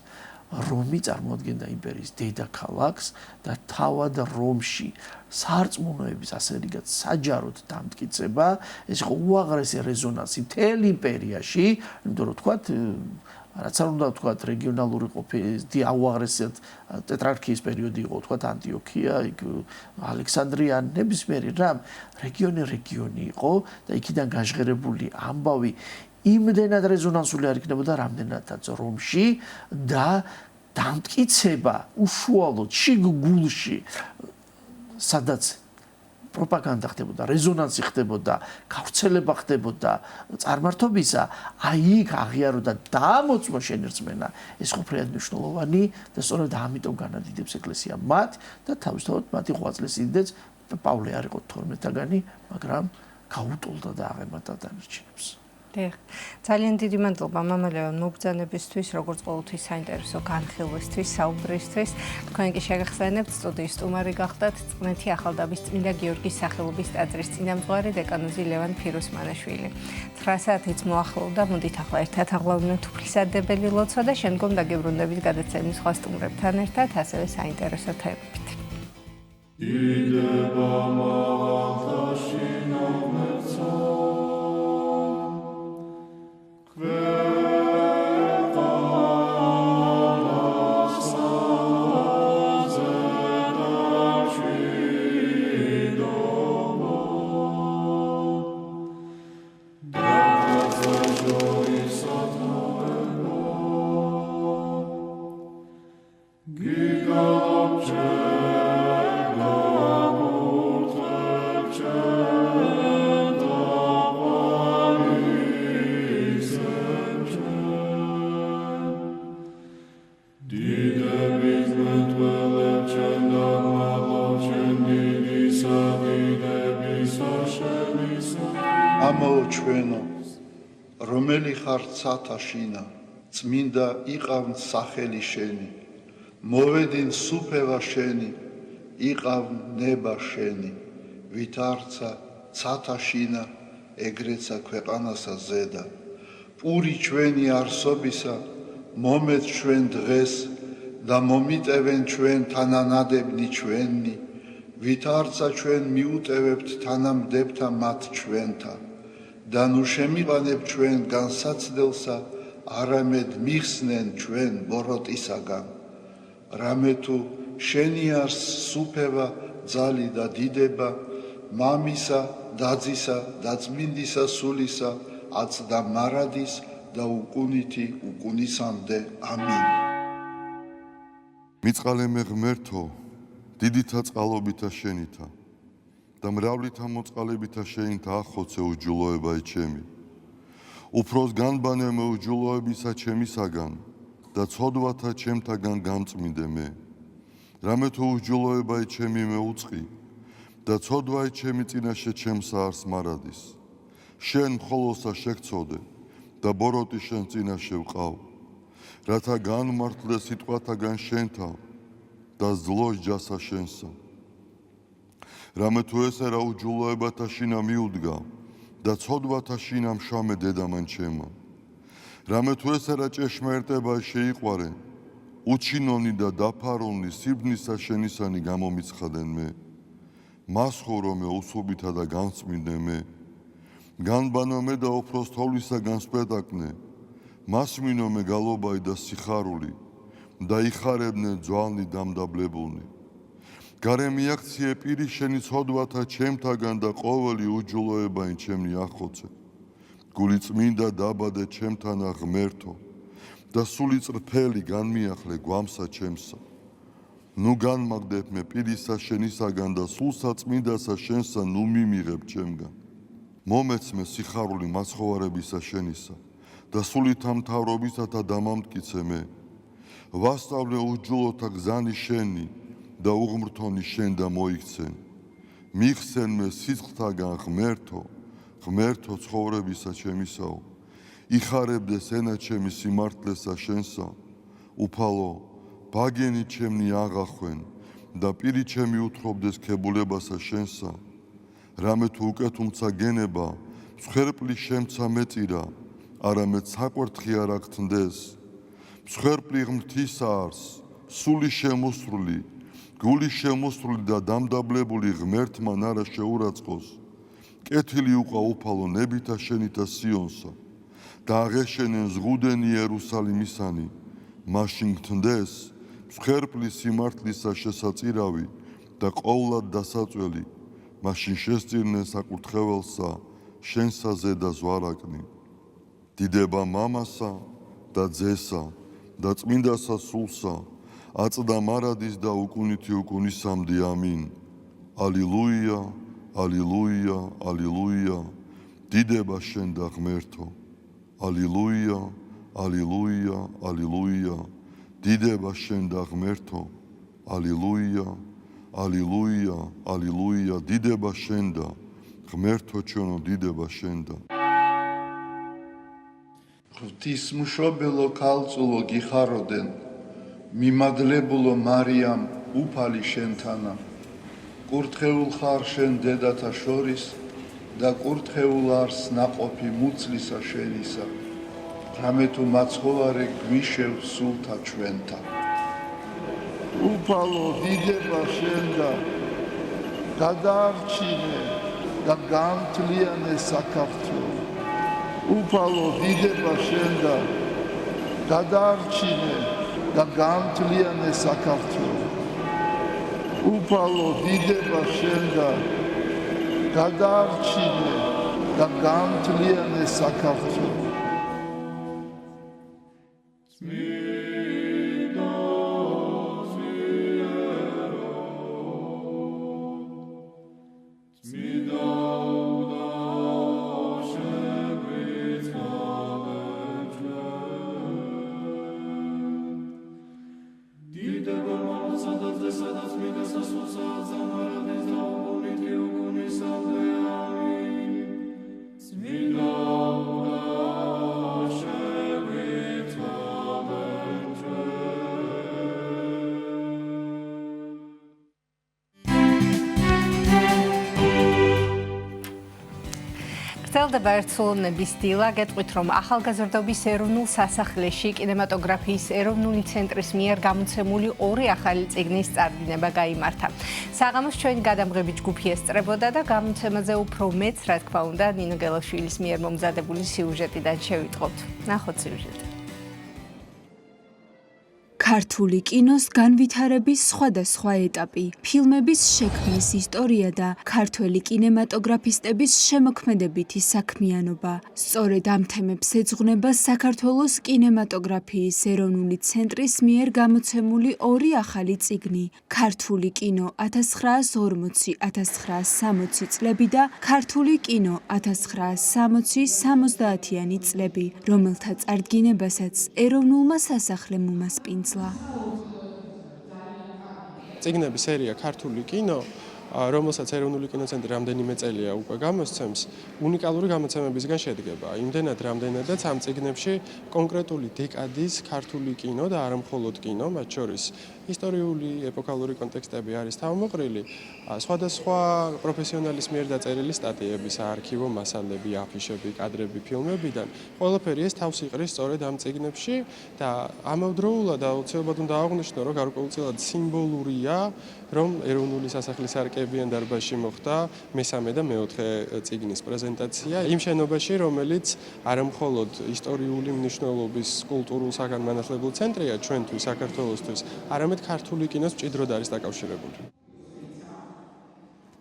რომი წარმოადგენდა იმპერიის დედაქალაქს და თავად რომში სარწმუნოების ასე რიგად საჯაროდ დამტკიცება ეს იყო უაღრესი რეზონანსი მთელ იმპერიაში იმიტომ რომ თქვათ რაც არ უნდა თქვათ რეგიონალური ყოფილი უაღრესად ტეტრარქიის პერიოდი იყო თქვათ ანტიოქია იქ ალექსანდრია ნებისმიერი რამ რეგიონი იყო და იქიდან გაჟღერებული ამბავი იმდენად რეზონანსული არ იქნებოდა რამდენადაც რომში და დამტკიცება უშუალოდ შიგ-გულში სადაც პროპაგანდა ხდებოდა, რეზონანსი ხდებოდა, გავრცელება ხდებოდა წარმართობისა, აი იქ აღიაროდა დაამოწმო შენერწმენა ეს ყოფილად მნიშვნელოვანი და სწორედ ამიტომ განადიდებს ეკლესია მათ და თავისთავად მათი ღვაწლის იდეც პავლე არ იყო 12-თაგანი, მაგრამ გაუტოლდა და აღემატა დანარჩენებს. ძალიან დიდი მადლობა მამა ლევან მობრძანებისთვის, როგორც ყოველთვის საინტერესო განხილვისთვის, საუბრისთვის. თქვენ კი შეგახსენებთ სტუდიის სტუმარი გახდათ წყნეთი ახალდაბის წმინდა გიორგის სახელობის ტაძრის წინამძღვარი დეკანოზი ლევან ფიროსმანაშვილი. 9 საათიც მოახლოვდა, მოდით ახლა ერთად აღვავლინოთ უფლისადებელი ლოცვა და შემდგომ დაგებრუნდებით გადაცემის სხვა სტუმრებთან ერთად, ასევე საინტერესო თემებით. ჩვენო რომელი ხარ ცათაშინა წმინდა იყავნ სახელი შენი მოვედინ სუფევა შენი იყავ ნება შენი ვით არცა ცათაშინა ეგრეცა ქვეყანასა ზედა პური ჩვენი არსობისა მომეც ჩვენ დღეს და მომიტევენ ჩვენ თანანადებნი ჩვენი ვით არცა ჩვენ მიუტევებთ თანამდებთა მათ ჩვენთა და ნუ შემიყვანებ ჩვენ განსაცდელსა არამედ მიხსნენ ჩვენ ბოროტისაგან რამე თუ შენი არს სუფევა ძალი და დიდება მამისა დაძისა და წმინდისა სულისა აცდა მარადის და უკუნითი უკუნისამდე ამინ მიწყალე მე ღმერთო დიდითა წყალობითა შენითა და მრავლითა მოწყალებითა შენითა ახოცე უჯულოება ჩემი უფროს განბანე მე უჯულოებისა ჩემისაგან და ცოდვათა ჩემთაგან გამწმინდე მე რამე თუ უჯულოება ჩემი მე უწყი და ცოდვაი ჩემი წინაშე ჩემსა არს მარადის შენ მხოლოსა შეგწოდე და ბოროტი შენ წინაშე ვყავ რათა განმართლე სიტყვათაგან შენთა და ზლოს ჯასა შენსა რამე თუ ესე რა უჯულოებათა შინა მიუდგა და ცოდვათა შინა მშამე დედამან ჩემა რამე თუ ესე რა ჭეშმარიტება შეიყვარე უჩინონი და დაფარონი სიბნისა შენისანი გამომიცხადენ მე მას ხორო მე უსუბითა და განწმინდე მე განბანო მე და უფროს თოვლისაგან სპედაკნე მას მინო მე გალობაი და სიხარული და იხარებდნენ ძვალნი დამდაბლებულნი გარე მიაქციე პირი შენი ცოდვათა ჩემთაგან და ყოველი უჯულოებაი ჩემნი ახოცე გული წმინდა დაბადე ჩემთანა ღმერთო და სული წრფელი განმიახლე გვამსა ჩემსა ნუ განმაგდებ მე პირისა შენისაგან და სულსა წმინდასა შენსა ნუ მიმიღებ ჩემგან მომეც მე სიხარული მაცხოვარებისა შენისა და სულითა მთავრობისათა დამამტკიცე მე ვასწავლე უჯულოთა გზანი შენი და უღმრთონი შენ და მოიქცენ მიხსენ მე სიცხთაგან ღმერთო ცხოვრებისა ჩემისაო იხარებდეს ენა ჩემი სიმართლესა შენსა უფალო ბაგენი ჩემნი აღახვენ და პირი ჩემი უთხრობდეს ქებულებასა შენსა რამე თუ უკეთუმცა გენება მსხვერპლი შემცა მეწირა არამედ საკვერთხი არ აგთნდეს მსხვერპლი ღმრთისა არს სული შემოსრული გული შემოსრული და დამდაბლებული ღმერთმან არა შეურაცხყოს კეთილი უყვა უფალო ნებითა შენითა სიონსა და აღეშენენ ზღუდენი იერუსალიმისანი მაშინ გთნდეს მსხვერპლი სიმართლისა შესაწირავი და ყოვლად დასაწველი მაშინ შესწირნენ საკურთხეველსა შენსა ზედა ზვარაკნი დიდება მამასა და ძესა და წმინდასა სულსა აწდა მარადის და უკუნითი უკუნისამდე ამინ ალილუია ალილუია ალილუია დიდება შენ და ღმერთო ალილუია ალილუია ალილუია დიდება შენ და ღმერთო ალილუია ალილუია ალილუია დიდება შენ და ღმერთო ჩვენო დიდება შენ და ღვთისმშობელო ქალწულო გიხაროდენ მიმადლებულო მარიამ უფალი შენთანა კურთხეულ ხარ შენ დედათა შორის და კურთხეულ არს ნაყოფი მუცლისა შენისა რამე თუ მაცხოვარე გვიშევ სულთა ჩვენთა უფალო დიდება შენ და გადაარჩინე და განთლიანე საქართველო უფალო დიდება შენ და გადაარჩინე და განთლიანე საქართველო უფალო დიდება შენ და გადაარჩინე და განთლიანე საქართველო Smiloda გრძელდება ერთსულოვნების დილა. გეტყვით, რომ ახალგაზრდობის ეროვნულ სასახლეში კინემატოგრაფიის ეროვნული ცენტრის მიერ გამოცემული 2 ახალი წიგნის წარდგინება გაიმართა. საღამოს ჩვენი გადამღები ჯგუფი ესწრებოდა და გამოცემაზე უფრო მეც, რა თქმა უნდა, ნინო გელაშვილის მიერ მომზადებული სიუჟეტიდან შევიტყობთ. ნახოთ სიუჟეტი. ქართული კინოს განვითარების სხვადასხვა ეტაპი, ფილმების შექმნის ისტორია და ქართველი კინემატოგრაფისტების შემოქმედებითი საქმიანობა. სწორედ ამ თემებს ეძღვნება საქართველოს კინემატოგრაფიის ეროვნული ცენტრის მიერ გამოცემული 2 ახალი წიგნი: ქართული კინო 1940-1960 წლები და ქართული კინო 1960-70-იანი წლები, რომელთა წარდგინებასაც ეროვნულმა სასახლემ უმასპინძლა. წიგნების სერია ქართული კინო, რომელსაც ეროვნული კინოცენტრი რამდენიმე წელია უკვე გამოსცემს, უნიკალური გამოცემებისგან შედგება. იმდენად, რამდენადაც ამ წიგნებში კონკრეტული დეკადის ქართული კინო და არა მხოლოდ კინო, მათ შორის ისტორიული, ეპოქალური კონტექსტები არის თავმოყრილი, სხვადასხვა პროფესიონალის მიერ დაწერილი სტატიები, საარქივო მასალები, აფიშები, კადრები ფილმებიდან. ყველაფერი ეს თავს იყრის სწორედ ამ წიგნებში და ამავდროულად აუცილებლად უნდა აღვნიშნო, რომ გარკვეულწილად სიმბოლურია, რომ ეროვნული სასახლის არკებიან დარბაზში მოხდა მესამე და მეოთხე წიგნის პრეზენტაცია იმ შენობაში, რომელიც არა მხოლოდ ისტორიული მნიშვნელობის კულტურულ საგანმანათლებელ ცენტრია ჩვენთვის, საქართველოსთვის, არამედ ქართული კინოს მჭიდროდ არის დაკავშირებული.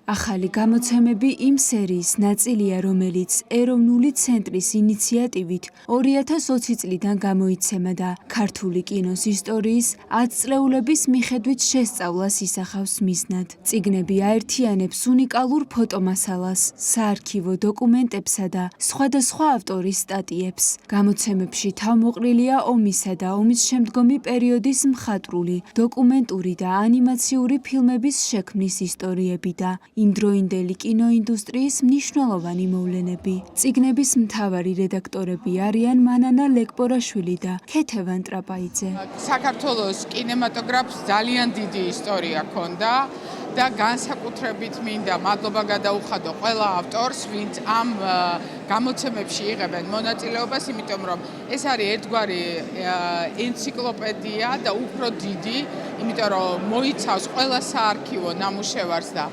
ახალი გამოცემები იმ სერიის ნაწილია, რომელიც ეროვნული ცენტრის ინიციატივით 2020 წლიდან გამოიცემა და ქართული კინოს ისტორიის 10 წლეულების მიხედვით შესწავლას ისახავს მიზნად. წიგნები აერთიანებს უნიკალურ ფოტომასალას, საარქივო დოკუმენტებსა და სხვადასხვა ავტორის სტატიებს. გამოცემებში თავმოყრილია ომისა და ომის შემდგომი პერიოდის მხატვრული, დოკუმენტური და ანიმაციური ფილმების შექმნის ისტორიები და იმდროინდელი კინოინდუსტრიის მნიშვნელოვანი მოვლენები. წიგნების მთავარი რედაქტორები არიან მანანა ლეკპორაშვილი და ქეთევან ტრაპაიძე. საქართველოს კინემატოგრაფს ძალიან დიდი ისტორია ჰქონდა და განსაკუთრებით მინდა მადლობა გადაუხადო ყველა ავტორს, ვინც ამ გამოცემებში იღებენ მონაწილეობას, იმიტომ რომ ეს არის ერთგვარი ენციკლოპედია და უფრო დიდი, იმიტომ რომ მოიცავს ყველა საარქივო ნამუშევარს და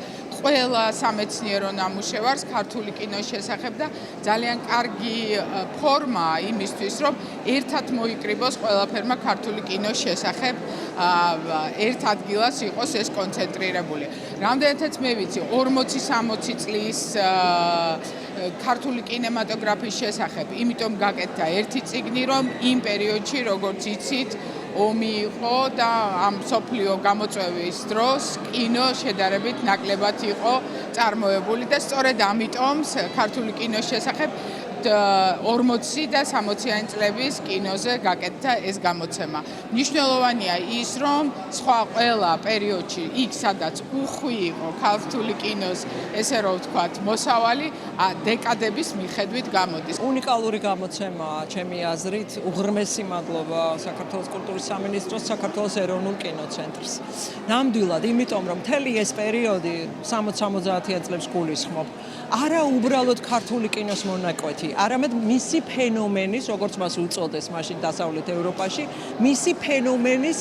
ყველა სამეცნიერო ნამუშევარს ქართული კინოს შესახებ და ძალიან კარგი ფორმაა იმისთვის, რომ ერთად მოიკრიბოს ყველაფერმა ქართული კინოს შესახებ ერთ ადგილას იყოს ეს კონცენტრირებული. რამდენადაც მე ვიცი, 40-60 წლის ქართული კინემატოგრაფის შესახებ, იმიტომ გაკეთდა ერთი წიგნი, რომ იმ პერიოდში, როგორც იცით, ომი იყო და ამ მსოფლიო გამოწვევის დროს კინო შედარებით ნაკლებად იყო წარმოებული და სწორედ ამიტომ ქართული კინოს შესახებ 40 და 60-იანი წლების კინოზე გაკეთდა ეს გამოცემა. მნიშვნელოვანია ის, რომ სხვა ყველა პერიოდში, იქ სადაც უხვი იყო ქართული კინოს, ესე რომ ვთქვათ, მოსავალი, დეკადების მიხედვით გამოდის. უნიკალური გამოცემაა, ჩემი აზრით, უღრმესი მადლობა საქართველოს კულტურის სამინისტროს, საქართველოს ეროვნულ კინოცენტრს. ნამდვილად, იმიტომ რომ მთელი ეს პერიოდი 60-70-იან წლებს გულისხმობ, არა უბრალოდ ქართული კინოს მონაკვეთი, არამედ მისი ფენომენის, როგორც მას უწოდეს მაშინ დასავლეთ ევროპაში, მისი ფენომენის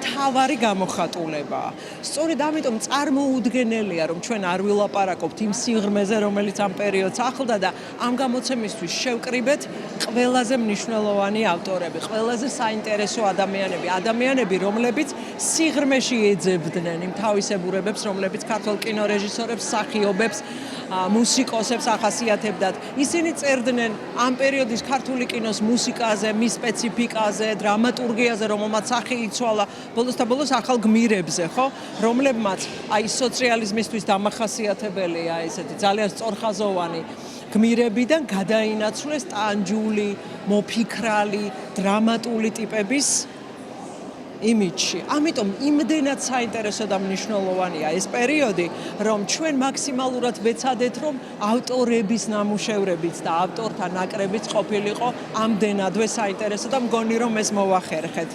მთავარი გამოხატულება. სწორედ ამიტომ წარმოუდგენელია, რომ ჩვენ არ ვილაპარაკობთ იმ სიღრმეზე, რომელიც ამ პერიოდს ახლდა და ამ გამოცემისთვის შევკრიბეთ ყველაზე მნიშვნელოვანი ავტორები, ყველაზე საინტერესო ადამიანები, რომლებიც სიღრმეში ეძებდნენ იმ თავისებურებებს, რომლებიც ქართულ კინორეჟისორებს, მსახიობებს, მუსიკოსებს ახასიათებდათ. ისინი წერდნენ ამ პერიოდის ქართული კინოს მუსიკაზე, მის სპეციფიკაზე, დრამატურგიაზე, რომელმაც სახე იცვალა ბოლოს და ბოლოს ახალ გმირებზე, ხო? რომლებმაც აი სოციალიზმისთვის დამახასიათებელია ესეთი ძალიან სწორხაზოვანი გმირებიდან გადაინაცვლეს ტანჯული, მოფიქრალი, დრამატული ტიპების იმიჯში. ამიტომ იმდენად საინტერესო და მნიშვნელოვანია ეს პერიოდი, რომ ჩვენ მაქსიმალურად ვეცადეთ, რომ ავტორების ნამუშევრებიც და ავტორთა ნაკრებიც ყოფილიყო ამდენადვე საინტერესო და მგონი რომ ეს მოვახერხეთ.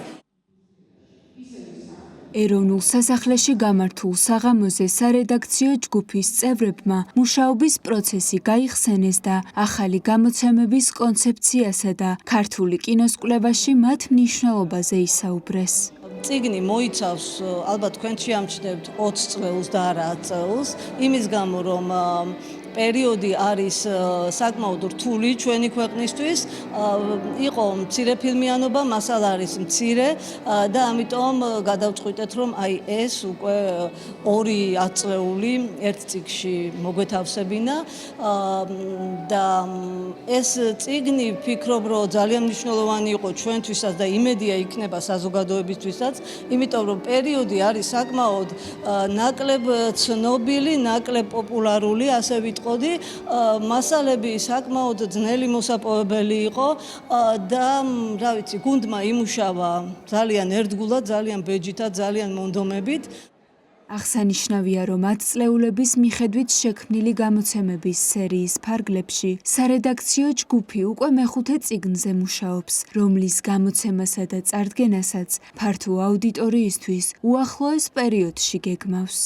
ეროვნულ სასახლეში გამართულ საღამოზე სარედაქციო ჯგუფის წევრებმა მუშაობის პროცესი გაიხსენეს და ახალი გამოცემების კონცეფციასა და ქართული კინოს კვლევაში მათ მნიშვნელობაზე ისაუბრეს. წიგნი მოიცავს, ალბათ თქვენ შეამჩნევთ 20 წელს და არა 10 წელს, იმის გამო რომ პერიოდი არის საკმაოდ რთული ჩვენი ქვეყნისთვის, იყო მცირე ფილმიანობა, მასალა არის მცირე და ამიტომ გადავწყვიტეთ, რომ აი ეს უკვე 2 ათწლეული ერთ წიგნში მოგვეთავსებინა და ეს წიგნი ვფიქრობ, რომ ძალიან მნიშვნელოვანი იყო ჩვენთვისაც და იმედია იქნება საზოგადოებისთვისაც, იმიტომ რომ პერიოდი არის საკმაოდ ნაკლებ ცნობილი, ნაკლებ პოპულარული, ასე ვიტყოდი. მასალები საკმაოდ ძნელი მოსაპოვებელი იყო და რა ვიცი, გუნდმა იმუშავა ძალიან ერთგულად, ძალიან ბეჯითად, ძალიან მონდომებით. აღსანიშნავია, რომ 10 წლეულების მიხედვით შექმნილი გამოცემების სერიის ფარგლებში სარედაქციო ჯგუფი უკვე მეხუთე წიგნზე მუშაობს, რომლის გამოცემასა და წარდგენასაც ფართო აუდიტორიისთვის უახლოეს პერიოდში გეგმავს.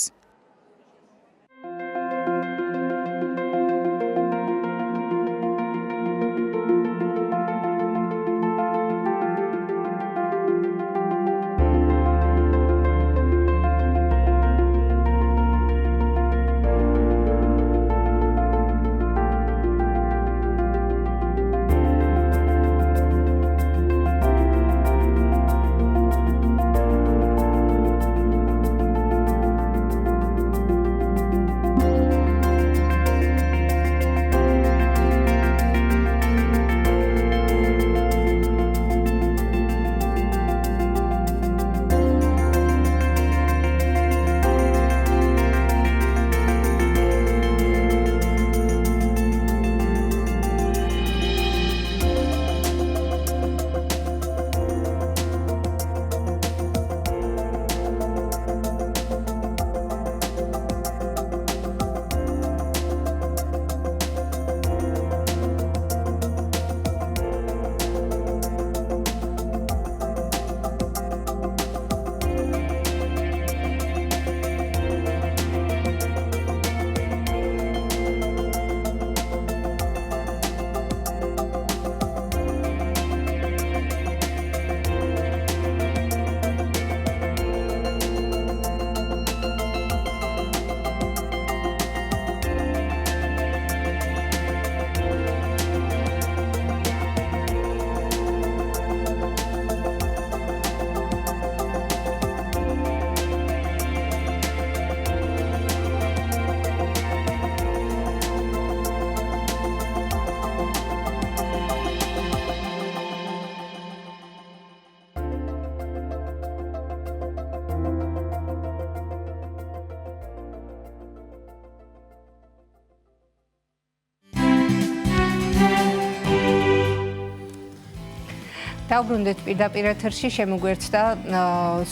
დავბრუნდეთ პირდაპირ ეთერში, შემოგვერთდა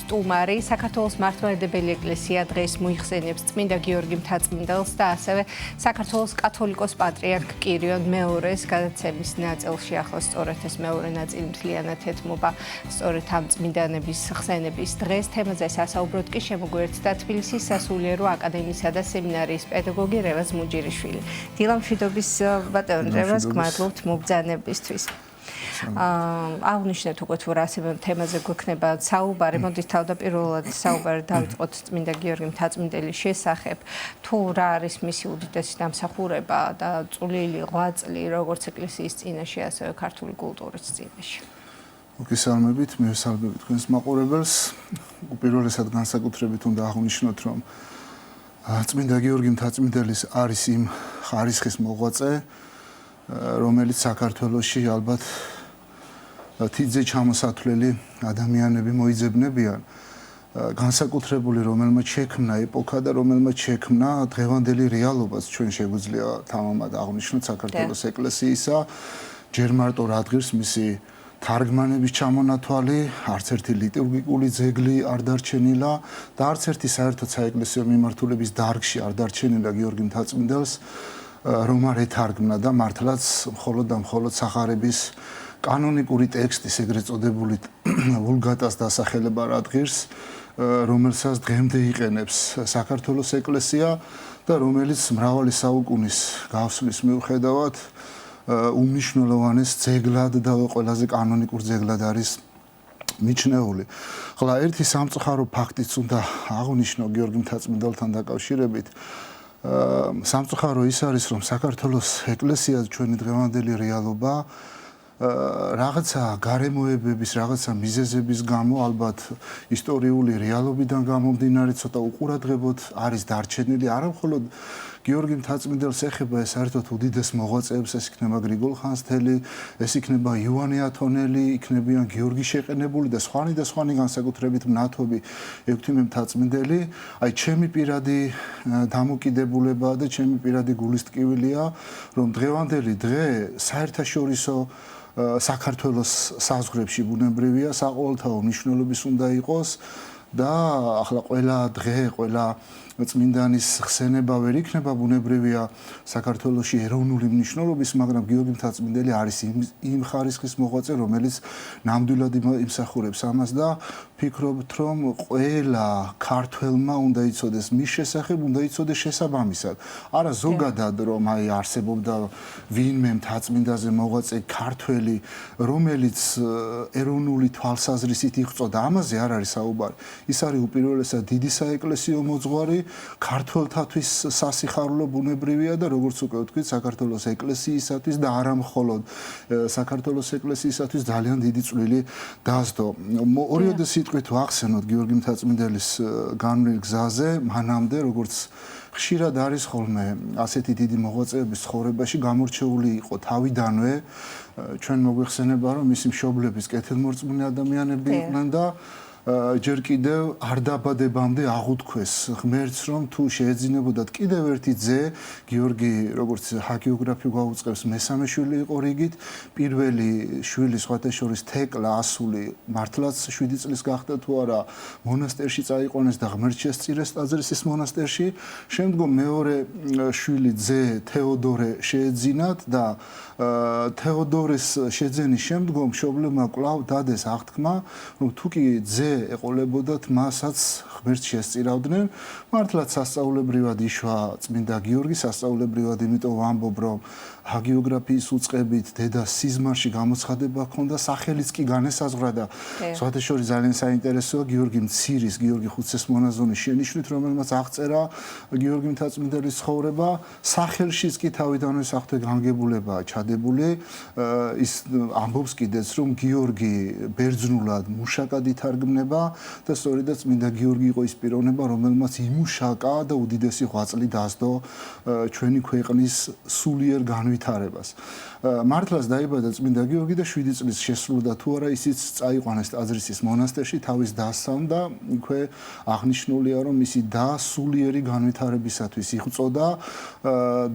სტუმარი, საქართველოს მართლმადიდებელი ეკლესია დღეს მოიხსენიებს წმინდა გიორგი მთაწმინდელს და ასევე საქართველოს კათოლიკოს პატრიარქ კირიონ მეორეს გადაცემის ნაწილში ახლა სწორედ ეს მეორე ნაწილი მთლიანად ეთმობა სწორედ ამ წმინდანების ხსენების დღეს. თემაზე სასაუბროდ კი შემოგვერთდა თბილისის სასულიერო აკადემიისა და სემინარიის პედაგოგი რევაზ მუჯირიშვილი. დილამშვიდობის ბატონ რევაზ, გმადლობთ მობრძანებისთვის. აღნიშნეთ უკვე თუ რა თემაზე გვექნება საუბარი, მოდით თავდაპირველად საუბარი დავიწყოთ წმინდა გიორგი მთაწმინდელის შესახებ. თუ რა არის მისი უდიდესი დამსახურება და წვლილი ღვაწლი როგორც ეკლესიის წინაშე, ასევე ქართული კულტურის წინაშე. მოგესალმებით, მივესალმებით თქვენს მაყურებელს. უპირველესად განსაკუთრებით უნდა აღვნიშნოთ, რომ წმინდა გიორგი მთაწმინდელის არის იმ ხარისხის მოღვაწე, რომელიც საქართველოში ალბათ თიძე ჩამოსათვლელი ადამიანები მოიძებნებიან, განსაკუთრებული რომელმაც შექმნა ეპოქა და რომელმაც შექმნა დღევანდელი რეალობაც ჩვენ შეგვიძლია თამამად აღვნიშნოთ საქართველოს ეკლესიისა, ჯერ მარტო რადგირს მისი თარგმანების ჩამონათვალი, არც ერთი ლიტურგიკული ძეგლი არ დარჩენილა და არც ერთი საერთოდ საეკლესიო მიმართულების დარგში არ დარჩენილა გიორგი მთაწმინდელს, რომ არ ეთარგმნა და მართლაც მხოლოდ და მხოლოდ სახარების კანონიკური ტექსტის ეგრეთ წოდებული ვულგატას დასახელება რადგირს რომელსაც დღემდე იყენებს საქართველოს ეკლესია და რომელიც მრავალი საუკუნის გასვლის მიუხედავად უმნიშვნელოვანეს ძეგლად და ყველაზე კანონიკურ ძეგლად არის მიჩნეული. ხოლო ერთი სამწუხარო ფაქტიც უნდა აღნიშნო გიორგი მთაწმინდელთან დაკავშირებით. სამწუხარო ის არის, რომ საქართველოს ეკლესია ჩვენი დღევანდელი რეალობა რაღაცა გარემოებების, რაღაცა მიზეზების გამო, ალბათ ისტორიული რეალობიდან გამომდინარე, ცოტა უყურადღებოდ არის დარჩენილი, არა მხოლოდ გიორგი მთაწმინდელს ეხება ეს საერთოდ უდიდეს მოღვაწეებს, ეს იქნება გრიგოლ ხანძთელი, ეს იქნება იოანე ათონელი, იქნებიან გიორგი შეყენებული და სხვანი განსაკუთრებით მნათობი ექვთიმე მთაწმინდელი. აი ჩემი პირადი დამოკიდებულება და ჩემი პირადი გულისტკივილია, რომ დღევანდელი დღე საერთაშორისო საქართველოს საზღვრებში ბუნებრივია, საყოველთაო მნიშვნელობის უნდა იყოს და ახლა ყველა დღე, ყველა წმინდანის ხსენება ვერ იქნება ბუნებრივია საქართველოში ეროვნული მნიშვნელობის, მაგრამ გიორგი მთაწმინდელი არის იმ ხარისხის მოღვაწე, რომელიც ნამდვილად იმსახურებს ამას და ფიქრობთ, რომ ყველა ქართველმა უნდა იცოდეს მის შესახებ, უნდა იცოდეს შესაბამისად. არა ზოგადად, რომ აი არსებობდა ვინმე მთაწმინდაზე მოღვაწე ქართველი, რომელიც ეროვნული თვალსაზრისით იღვწოდა, ამაზე არ არის საუბარი. ის არის უპირველესად დიდი საეკლესიო მოძღვარი, ქართველთათვის სასიხარულო ბუნებრივია და როგორც უკვე ვთქვით, საქართველოს ეკლესიისათვის და არა მხოლოდ საქართველოს ეკლესიისათვის ძალიან დიდი წვლილი დასდო. ორიოდე სიტყვით ვახსენოთ გიორგი მთაწმინდელის განვლილ გზაზე, მანამდე როგორც ხშირად არის ხოლმე ასეთი დიდი მოღვაწეების ცხოვრებაში გამორჩეული იყო თავიდანვე ჩვენ მოგვიხსენება, რომ მისი მშობლების კეთილმორწმუნე ადამიანები იყვნენ და ჯერ კიდევ არ დაბადებამდე აღუთქვეს ღმერთს, რომ თუ შეეძინებოდათ კიდევ ერთი ძე, გიორგი როგორც ჰაგიოგრაფი გვაუწყებს, მესამე შვილი იყო რიგით, პირველი შვილი სხვათა შორის თეკლა ასული მართლაც 7 წლის გახდა თუ არა, მონასტერში წაიყვანეს და ღმერთს შესწირეს ტაძრისის მონასტერში, შემდგომ მეორე შვილი ძე თეოდორე შეეძინათ და თეოდორეს შეძენის შემდგომ მშობლებმა კვლავ დადეს აღთქმა, რომ თუ კი ძე ეყოლებოდათ მასაც ღმერთს შესწირავდნენ. მართლაც სასწაულებრივად იშვა წმინდა გიორგი, სასწაულებრივად იმიტომ ვამბობ, რომ ჰაგიოგრაფიის უწყებით დედას სიზმარში გამოცხადება ჰქონდა, სახელიც კი განესაზღვრა და სხვათა შორის ძალიან საინტერესოა გიორგი მცირის, გიორგი ხუცეს მონაზონის შენიშვნით, რომელმაც აღწერა გიორგი მთაწმინდელის ცხოვრება, სახელშიც კი თავიდანვე საღვთო განგებულებაა ჩადებული. ის ამბობს კიდეც, რომ გიორგი ბერძნულად მუშაკად ითარგმნება და სწორედაც წმინდა გიორგი იყო ის პიროვნება, რომელმაც იმუშაკა და უდიდესი ღვაწლი დასდო ჩვენი ქვეყნის სულიერ განვითარებას. მართლაც დაიბადა წმინდა გიორგი და 7 წლის შესრულდა თუ არა, ისიც წაიყვანეს ტაძრისის მონასტერში თავის დასამ და იქვე აღნიშნულია, რომ მისი და სულიერი განვითარებისათვის იღვწოდა.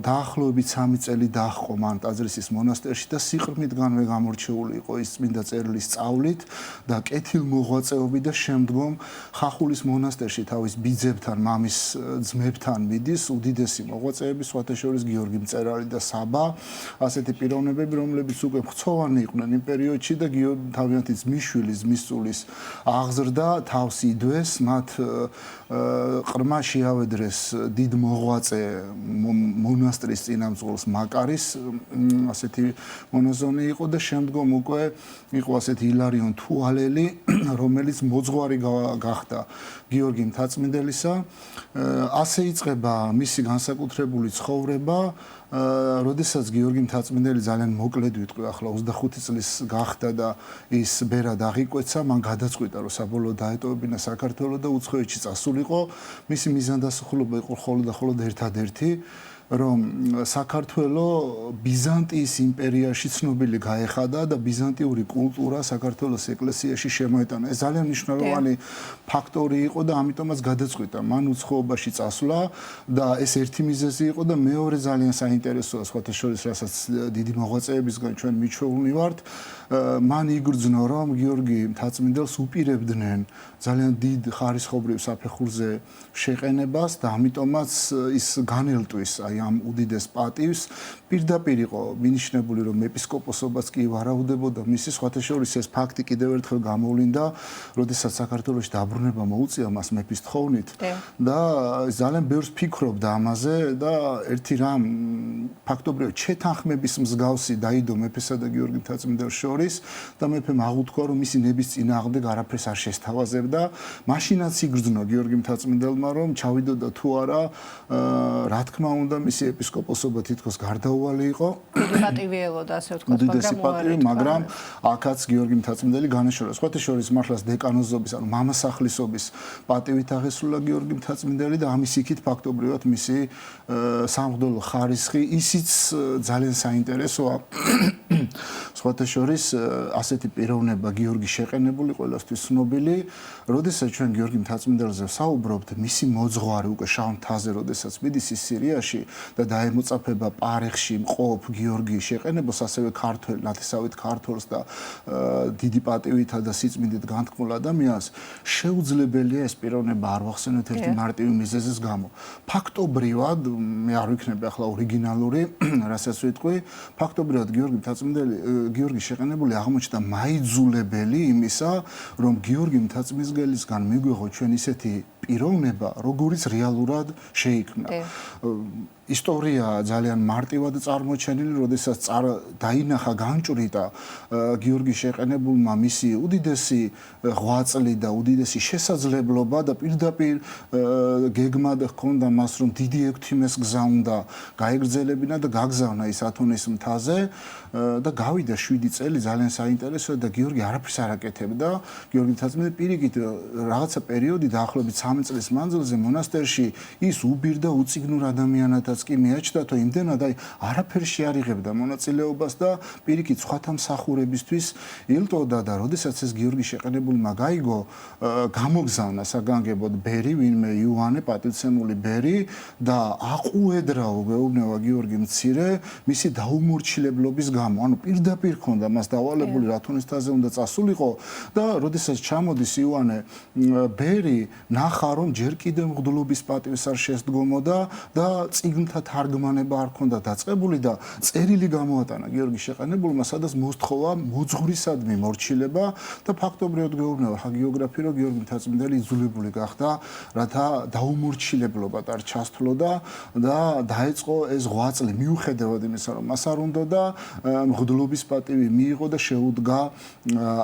დაახლოებით 3 წელი დაჰყო მან ტაძრისის მონასტერში და სიყრმიდგანვე გამორჩეული იყო ის წმინდა წერილის სწავლით და კეთილმოღვაწეობით და შემდგომ ხახულის მონასტერში თავის ბიძებთან, მამის ძმებთან მიდის უდიდესი მოღვაწეები, სხვათა შორის გიორგი მწერალი და საბა, ასეთი პიროვნებები, რომლებიც უკვე ხრცოვანი იყვნენ იმ პერიოდში და თავიანთი ძმისშვილის, ძმისწულის აღზრდა თავს იდვეს, მათ ყრმა შეავედრეს დიდ მოღვაწე მონასტრის წინამძღოლს მაკარის, ასეთი მონაზონი იყო და შემდგომ უკვე იყო ასეთი ილარიონ თუალელი, რომელიც მოძღვარი გახდა გიორგი მთაწმინდელისა. ასე იწყება მისი განსაკუთრებული ცხოვრება, როდესაც გიორგი მთაწმინდელი ძალიან მოკლედ ვიტყვი, ახლა 25 წლის გახდა და ის ბერად აღიკვეცა, მან გადაწყვიტა, რომ საბოლოოდ დაეტოვებინა საქართველო და უცხოეთში წასულიყო. მისი მიზანდასახულობა იყო მხოლოდ და მხოლოდ ერთადერთი, რომ საქართველო ბიზანტიის იმპერიაში ცნობილი გაეხადა და ბიზანტიური კულტურა საქართველოს ეკლესიაში შემოეტანა. ეს ძალიან მნიშვნელოვანი ფაქტორი იყო და ამიტომაც გადაწყვიტა მან უცხოობაში წასვლა და ეს ერთი მიზეზი იყო და მეორე ძალიან საინტერესოა, სხვათა შორის, რასაც დიდი მოღვაწეებისგან ჩვენ მიჩვეულნი ვართ, მან იგრძნო, რომ გიორგი მთაწმინდელს უპირებდნენ ძალიან დიდ ხარისხობრივ საფეხურზე შეყენებას და ამიტომაც ის განელტვის აი ამ უდიდეს პატივს პირდაპირ იყო მინიშნებული, რომ ეპისკოპოსობაც კი ვარაუდებოდა მისი, სხვათა შორის ეს ფაქტი კიდევ ერთხელ გამოვლინდა, როდესაც საქართველოში დაბრუნება მოუწია მას მეფის თხოვნით და ძალიან ბევრს ფიქრობდა ამაზე და ერთი რამ ფაქტობრივად ჩეთანხმების მსგავსი დაიდო მეფესა და გიორგი მთაწმინდელს შორის და მეფემ აღუთქვა, რომ მისი ნების წინააღმდეგ არაფერს არ შესთავაზებდა. მაშინაც იგრძნო გიორგი მთაწმინდელმა, რომ ჩავიდოდა თუ არა, რა თქმა უნდა, მისი ეპისკოპოსობა თითქოს გარდაუვალი იყო. პატივი ელოდა, ასე ვთქვათ, მაგრამ აქაც გიორგი მთაწმინდელი განაშორა. სხვათა შორის მართლაც დეკანოზობის, ანუ მამასახლისობის პატივით აღესრულა გიორგი მთაწმინდელი და ამის იქით ფაქტობრივად მისი სამღვდელო ხარისხი ისიც ძალიან საინტერესოა. სხვათა შორის ასეთი პიროვნება გიორგი შეყენებული ყველასთვის ცნობილი, როდესაც ჩვენ გიორგი მთაწმინდელზე ვსაუბრობთ, მისი მოძღვარი უკვე შავ მთაზე, როდესაც მიდის სირიაში და დაემოწაფება პარეხში მყოფ გიორგი შეყენებელს, ასევე ქართველ, ნათესავით ქართველს და დიდი პატივითა და სიწმინდით განთქმულ ადამიანს, შეუძლებელია ეს პიროვნება არ ვახსენოთ ერთი მარტივი მიზეზის გამო. ფაქტობრივად, მე არ ვიქნები ახლა ორიგინალური, რასაც ვიტყვი, ფაქტობრივად გიორგი შეყენებული აღმოჩნდა მაიძულებელი იმისა, რომ გიორგი მთაწმიდელისგან მიგვიღო ჩვენ ისეთი პიროვნება, როგორიც რეალურად შეიქმნა. ისტორია ძალიან მარტივად წარმოჩენილი, როდესაც დაინახა, განჭვრიტა გიორგი შეყენებულმა მისი უდიდესი ღვაწლი და უდიდესი შესაძლებლობა და პირდაპირ გეგმა და ჰქონდა მას, რომ დიდი ექვთიმეს გზა უნდა გაეგრძელებინა და გაგზავნა ის ათონის მთაზე და გავიდა 7 წელი ძალიან საინტერესოა და გიორგი არაფერს არ აკეთებდა. გიორგი მთაწმინდელი პირიქით რაღაცა პერიოდი დაახლოებით 3 წლის მანძილზე მონასტერში ის უბირ და უწიგნურ ადამიანად კი მიაჩნდა, თუ იმდენად არაფერს შეარიღებდა მონაწილეობას და პირიქით სხვათა მსახურებისთვის ილტოდა და როდესაც ეს გიორგი შეყენებულმა გაიგო, გამოგზავნა საგანგებოდ ბერი, ვინმე იოანე პატივცემული ბერი და აყუედრაო გეუბნება გიორგი მცირე მისი დაუმორჩილებლობის გამო. ანუ პირდაპირ ხონდა მას დავალებული რათონის თაზე უნდა წასულიყო და როდესაც ჩამოდის იოანე ბერი, ნახა რომ ჯერ კიდევ მღვდლობის პატივს არ შესდგომოდა და წიგნთა თარგმანება არ ქონდა დაწყებული და წერილი გამოატანა გიორგი შეყენებულმა, სადაც მოსთხოვა მოძღვრისადმი მორჩილება და ფაქტობრივად გეუბნება ჰაგიოგრაფი, რომ გიორგი მთაწმინდელი იძულებული გახდა, რათა დაუმორჩილებლობად არ ჩასთვლოდა და დაეწყო ეს ღვაწლი, მიუხედავად იმისა, რომ მას არ უნდოდა, მღვდლობის პატივი მიიღო და შეუდგა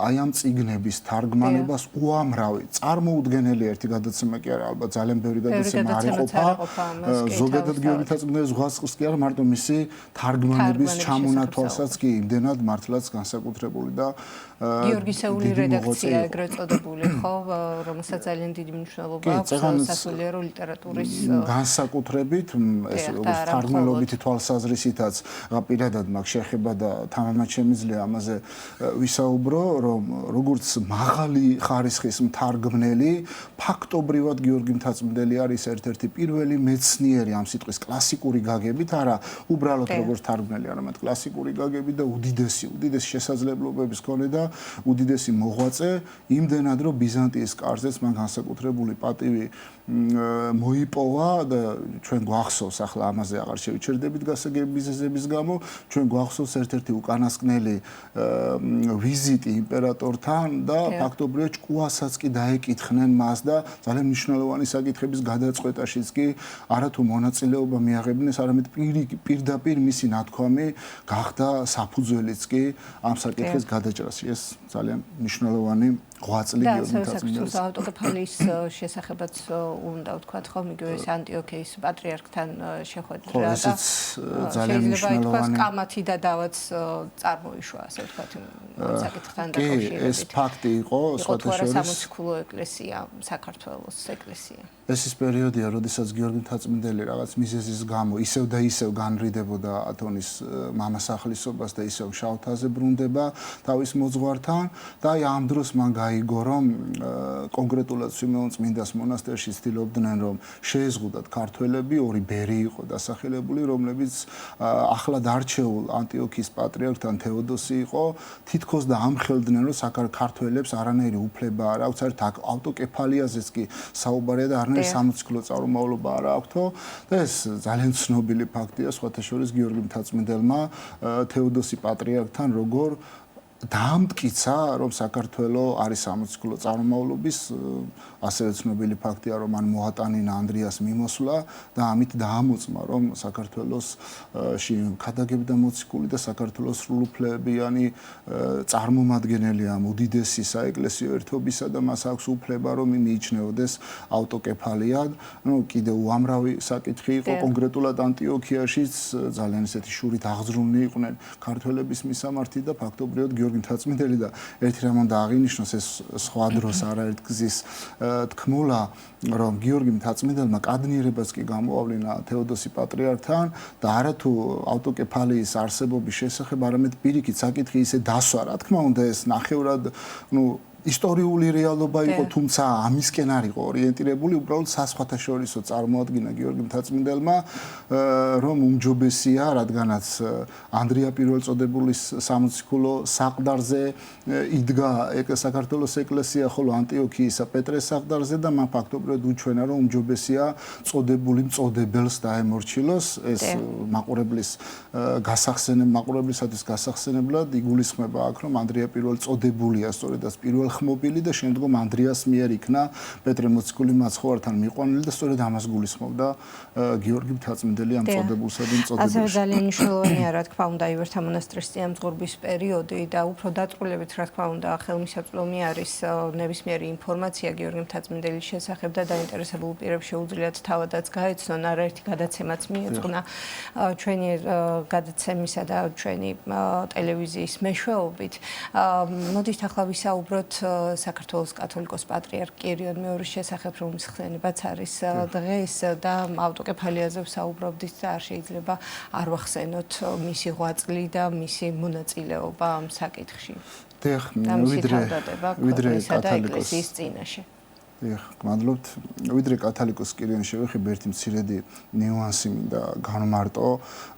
აი ამ წიგნების თარგმანებას უამრავი. წარმოუდგენელი ერთი გადაცემა კი არა, ალბათ ძალიან ბევრი გადაცემა არ იყოფა. ზოგადად გიორგი მთაწმინდელის ღვაწლს კი არა, მარტო მისი თარგმანების ჩამონათვალსაც კი იმდენად მართლაც განსაკუთრებული და გიორგისეული რედაქცია ეგრეთ წოდებული, ხო, რომელსაც ძალიან დიდი მნიშვნელობა აქვს სასულიერო ლიტერატურის განსაკუთრებით, ეს როგორც თარგმნელობითი თვალსაზრისითაც პირადად მაგ შეხება და თამამად შემიძლია ამაზე ვისაუბრო, რომ როგორც მაღალი ხარისხის მთარგმნელი, ფაქტობრივად გიორგი მთაწმინდელი არის ერთ-ერთი პირველი მეცნიერი ამ სიტყვის კლასიკური გაგებით, არა უბრალოდ როგორც თარგმნელი, არამედ კლასიკური გაგებით და უდიდესი შესაძლებლობების მქონე და უდიდესი მოღვაწე, იმდენად რომ ბიზანტიის კარზეც მან განსაკუთრებული პატივი მოიპოვა და ჩვენ გვახსოვს, ახლა ამაზე აღარ შევიჩერდებით გასაგებიზების გამო, ჩვენ გვახსოვს ერთ-ერთი უკანასკნელი ვიზიტი იმპერატორთან და ფაქტობრივად ჭკუასაც კი დაეკითხნენ მას და ძალიან მნიშვნელოვანი საკითხების გადაწყვეტაშიც კი არათუ მონაწილეობა მიაღებინეს, არამედ პირდაპირ მისი ნათქვამი გახდა საფუძველიც კი ამ საკითხის გადაჭრას. ეს ძალიან მნიშვნელოვანი ღვაწლი გიორგი მთაწმინდელის. და ავტოკეფალიის შესახებაც უნდა ვთქვათ, ხო, იგივე პატრიარქის პატრიარქთან შეხვედრა და ძალიან მნიშვნელოვანი კამათი და დავაც წარმოიშვა, ასე ვთქვათ, საკითხთან დაკავშირებით. ეს ფაქტი იყო, სხვათა შორის სამოციქულო ეკლესია, საქართველოს ეკლესია. ეს ის პერიოდია, როდესაც გიორგი მთაწმინდელი რაღაც მიზეზის გამო ისევ და ისევ განრიდებოდა ათონის მამასახლისობას და ისევ შავთაზე ბრუნდება თავის მოძღვართან და აი ამ დროს მან გაიგო, რომ კონკრეტულად სვიმეონ წმინდას მონასტერში ცდილობდნენ, რომ შეეზღუდათ ქართველები, ორი ბერი იყო დასახელებული, რომლებიც ახლად არჩეულ ანტიოქიის პატრიარქთან თეოდოსი იყო, თითქოს და ამხელდნენ, რომ ქართველებს არანაირი უფლება არ აქვს, არც ავტოკეფალიაზეც კი საუბარია და არანაირი 60 კილო წარმომავლობა არ აქვთო და ეს ძალიან ცნობილი ფაქტია, სხვათა შორის გიორგი მთაწმინდელმა თეოდოსი პატრიარქთან როგორ დაამტკიცა, რომ საქართველოს არის 60 კილო წარმომავლობის, ასევე ცნობილი ფაქტია, რომ მან მოატანინა ანდრიას მიმოსვლა და ამით დაამოწმა, რომ საქართველოსში ქადაგებდა მოციქული და საქართველოს სრულუფლებიანი წარმომადგენელია უდიდესი საეკლესიო ერთობისა და მას აქვს უფლება, რომ მიიჩნეოდეს ავტოკეფალიად. კიდევ უამრავი საკითხი იყო კონკრეტულად ანტიოქიაშიც, ძალიან ესეთი შურით აღძრუნნი იყვნენ ქართველების მისამართი და ფაქტობრივად გიორგი მთაწმინდელი და ერთი რამ უნდა აღინიშნოს, ეს სხვა დროს არაერთგზის თქმულა, რომ გიორგი მთაწმინდელმა კადნიერებას კი გამოავლინა თეოდოსი პატრიარქთან და არათუ ავტოკეფალიის არსებობის შესახებ, არამედ პირიქით საკითხი ისე დასვა, რა თქმა უნდა, ეს ნახევრად, ისტორიული რეალობა იყო, თუმცა ამისკენ არ იყო ორიენტირებული, უბრალოდ საზღვათაშორისო წარმოადგინა გიორგი მთაწმინდელმა, რომ უმჯობესია, რადგანაც ანდრია პირველწოდებულის სამოციქულო საყდარზე იდგა საქართველოს ეკლესია, ხოლო ანტიოქიისა პეტრეს საყდარზე და მან ფაქტობრივად უჩვენა, რომ უმჯობესია წოდებული მწოდებელს დაემორჩილოს, ეს მაყურებლის მაყურებლისათვის გასახსენებლად იგულისხმება აქ, რომ ანდრია პირველწოდებულია სწორედაც პირველ ხმობილი და შემდგომ ანდრიას მიერ იქნა პეტრე მოციქული მაცხოვართან მიყვანილი და სწორედ ამას გულისხმობდა გიორგი მთაწმინდელი ამ წოდებულსა და წოდებულში. ასევე ძალიან მნიშვნელოვანია, რა თქმა უნდა, ივერთა მონასტრის წინამძღვრობის პერიოდი და უფრო დაწვრილებით, რა თქმა უნდა, ხელმისაწვდომი არის ნებისმიერი ინფორმაცია გიორგი მთაწმინდელის შესახებ და დაინტერესებულ პირებს შეუძლიათ თავადაც გაეცნონ, არაერთი გადაცემაც მიეძღვნა ჩვენი გადაცემისა და ჩვენი ტელევიზიის მეშვეობით. მოდით ახლა ვისაუბროთ საქართველოს კათოლიკოს პატრიარქ კირიონ მეორის შესახებ, რომლის ხსენებაც არის დღეს და ავტოკეფალიაზე ვსაუბრობდით და არ შეიძლება არ ვახსენოთ მისი ღვაწლი და მისი მონაწილეობა ამ საკითხში. ვიდრე კათოლიკოს წინაშე. გმადლობთ. ვიდრე კათოლიკოს კირიონ შევეხებ, ერთი მცირედი ნიუანსი მინდა განმარტო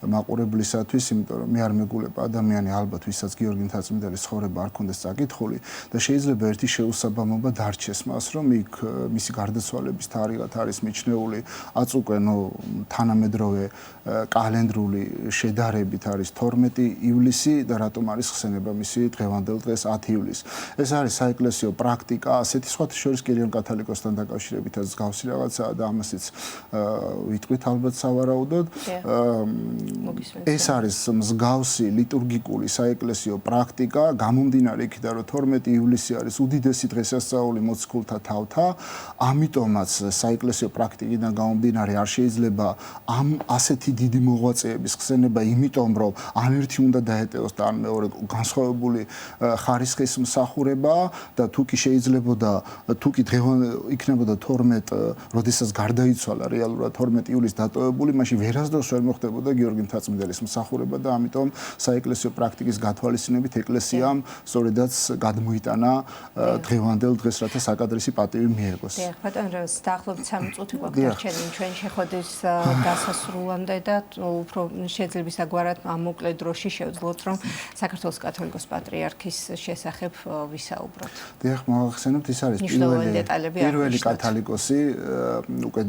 მაყურებლისათვის, იმიტომ რომ მე არ მეგულებ ადამიანი ალბათ, ვისაც გიორგი მთაწმინდელის ცხოვრება არ ქონდეს წაკითხული და შეიძლება ერთი შეუსაბამობა დარჩეს მას, რომ იქ მისი გარდაცვალების თარიღად არის მიჩნეული აწ უკვე თანამედროვე კალენდრული შედარებით არის 12 ივლისი და რატომ არის ხსენება მისი დღევანდელ დღეს 10 ივლისს. ეს არის საეკლესიო პრაქტიკა, ასეთი სხვათა შორის კირიონ კათოლიკოსთან დაკავშირებითაც გავსი რაღაცაა და ამასიც ვიტყვით ალბათ სავარაუდოდ. ეს არის მსგავსი ლიტურგიკული საეკლესიო პრაქტიკა, გამომდინარე იქიდან, რომ 12 ივლისი არის უდიდესი დღესასწაული მოციქულთა თავთა, ამიტომაც საეკლესიო პრაქტიკიდან გამომდინარე არ შეიძლება ამ ასეთი დიდი მოღვაწეების ხსენება, იმიტომ რომ ან ერთი უნდა დაეტევოს და ან მეორე განსხვავებული ხარისხის მსახურება და თუკი შეიძლებოდა თუკი იქნებოდა 12, როდესაც გარდაიცვალა რეალურად 12 ივლისს დატოვებული, მაშინ ვერასდროს ვერ მოხდებოდა გიორგი მთაწმინდელის მსახურება და ამიტომ საეკლესიო პრაქტიკის გათვალისწინებით ეკლესიამ სწორედაც გადმოიტანა დღევანდელ დღეს, რათა საკადრისი პატივი მიიღოს. ბატონო, დაახლოებით 3 წუთი გვაქვს დარჩენილი ჩვენ შეხვედრის დასასრულამდე და უფრო შეიძლება საგვარად ამ მოკლე დროში შევძლოთ, რომ საქართველოს კათოლიკოს პატრიარქის შესახებ ვისაუბროთ. დიახ, მოგახსენებთ, ის არის პირველი კათოლიკოსი უკვე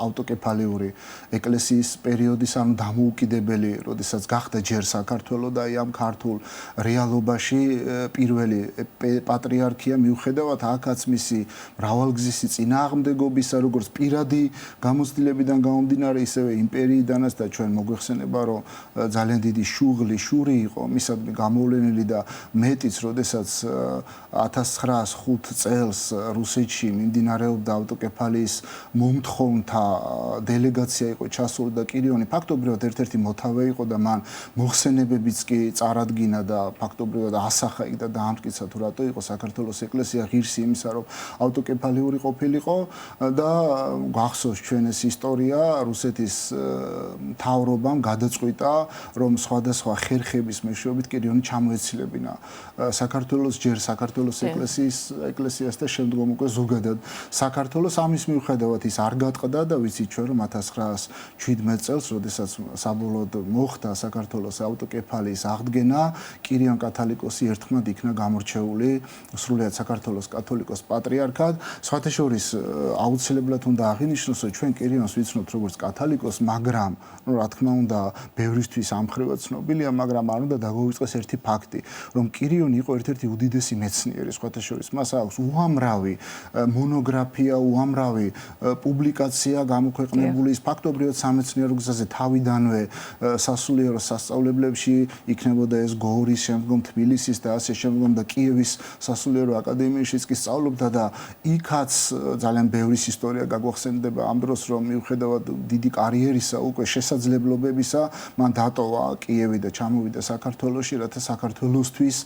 ავტოკეფალიური ეკლესიის პერიოდის ამ დამოუკიდებელი, როდესაც გახდა ჯერ საქართველოს და ამ ქართულ რეალობაში პირველი პატრიარქია, მიუხედავად აქაც მისი მრავალგზისი წინააღმდეგობისა, როგორც პირადი გამოცდილებიდან გამომდინარე, ისევე იმპერიიდანაც და ჩვენ მოგვეხსენება, რომ ძალიან დიდი შური იყო მისადმი გამოვლენილი და მეტიც, როდესაც 1905 წელს რუსეთში მიმდინარეობდა ავტოკეფალიის მომთხოვნთა დელეგაცია იყო ჩასული და კირიონი ფაქტობრივად ერთ-ერთი მოთავე იყო და მან მოხსენებებიც კი წარადგინა და ფაქტობრივად ასახა იქ და დაამტკიცა თუ რატო იყო საქართველოს ეკლესია ღირსი იმისა, რომ ავტოკეფალიური ყოფილიყო და გახსოვს ჩვენ ეს ისტორია, რუსეთის მთავრობამ გადაწყვიტა, რომ სხვადასხვა ხერხების მეშვეობით კირიონი ჩამოეცილებინა საქართველოს ჯერ საქართველოს ეკლესიას და შემდგომ უკვე ზოგადად ზოგადად საქართველოს ამის მიუხედავად ის არ გატყდა და ვიცით ჩვენ რომ 1917 წელს როდესაც საბოლოოდ მოხდა საქართველოს ავტოკეფალიის აღდგენა კირიონ კათალიკოსი ერთხმად იქნა გამორჩეული სრულიად საქართველოს კათოლიკოს პატრიარქად სხვათა შორის აუცილებლად უნდა აღინიშნოს რომ ჩვენ კირიონს ვიცნობთ როგორც კათალიკოს მაგრამ ну რა თქმა უნდა ბევრისთვის ამხრივად ცნობილია მაგრამ არ უნდა დაგვიწყოს ერთი ფაქტი რომ კირიონი იყო ერთ-ერთი უდიდესი მეცნიერი სხვათა შორის მას აქვს უამრავი მონოგრაფია უამრავი პუბლიკაცია გამოქვეყნებული ის ფაქტობრივად სამეცნიერო გზაზე თავიდანვე სასულიერო სასწავლებლებში იქნებოდა ეს გორის შემდგომ თბილისის და ასე შემდგომ და კიევის სასულიერო აკადემიაშიც კი სწავლობდა და იქაც ძალიან ბევრის ისტორია გაგვახსენდება ამ დროს რომ მიუხედავად დიდი კარიერისა უკვე შესაძლებლობებისა მან დატოვა კიევი და ჩამოვიდა საქართველოში რათა საქართველოსთვის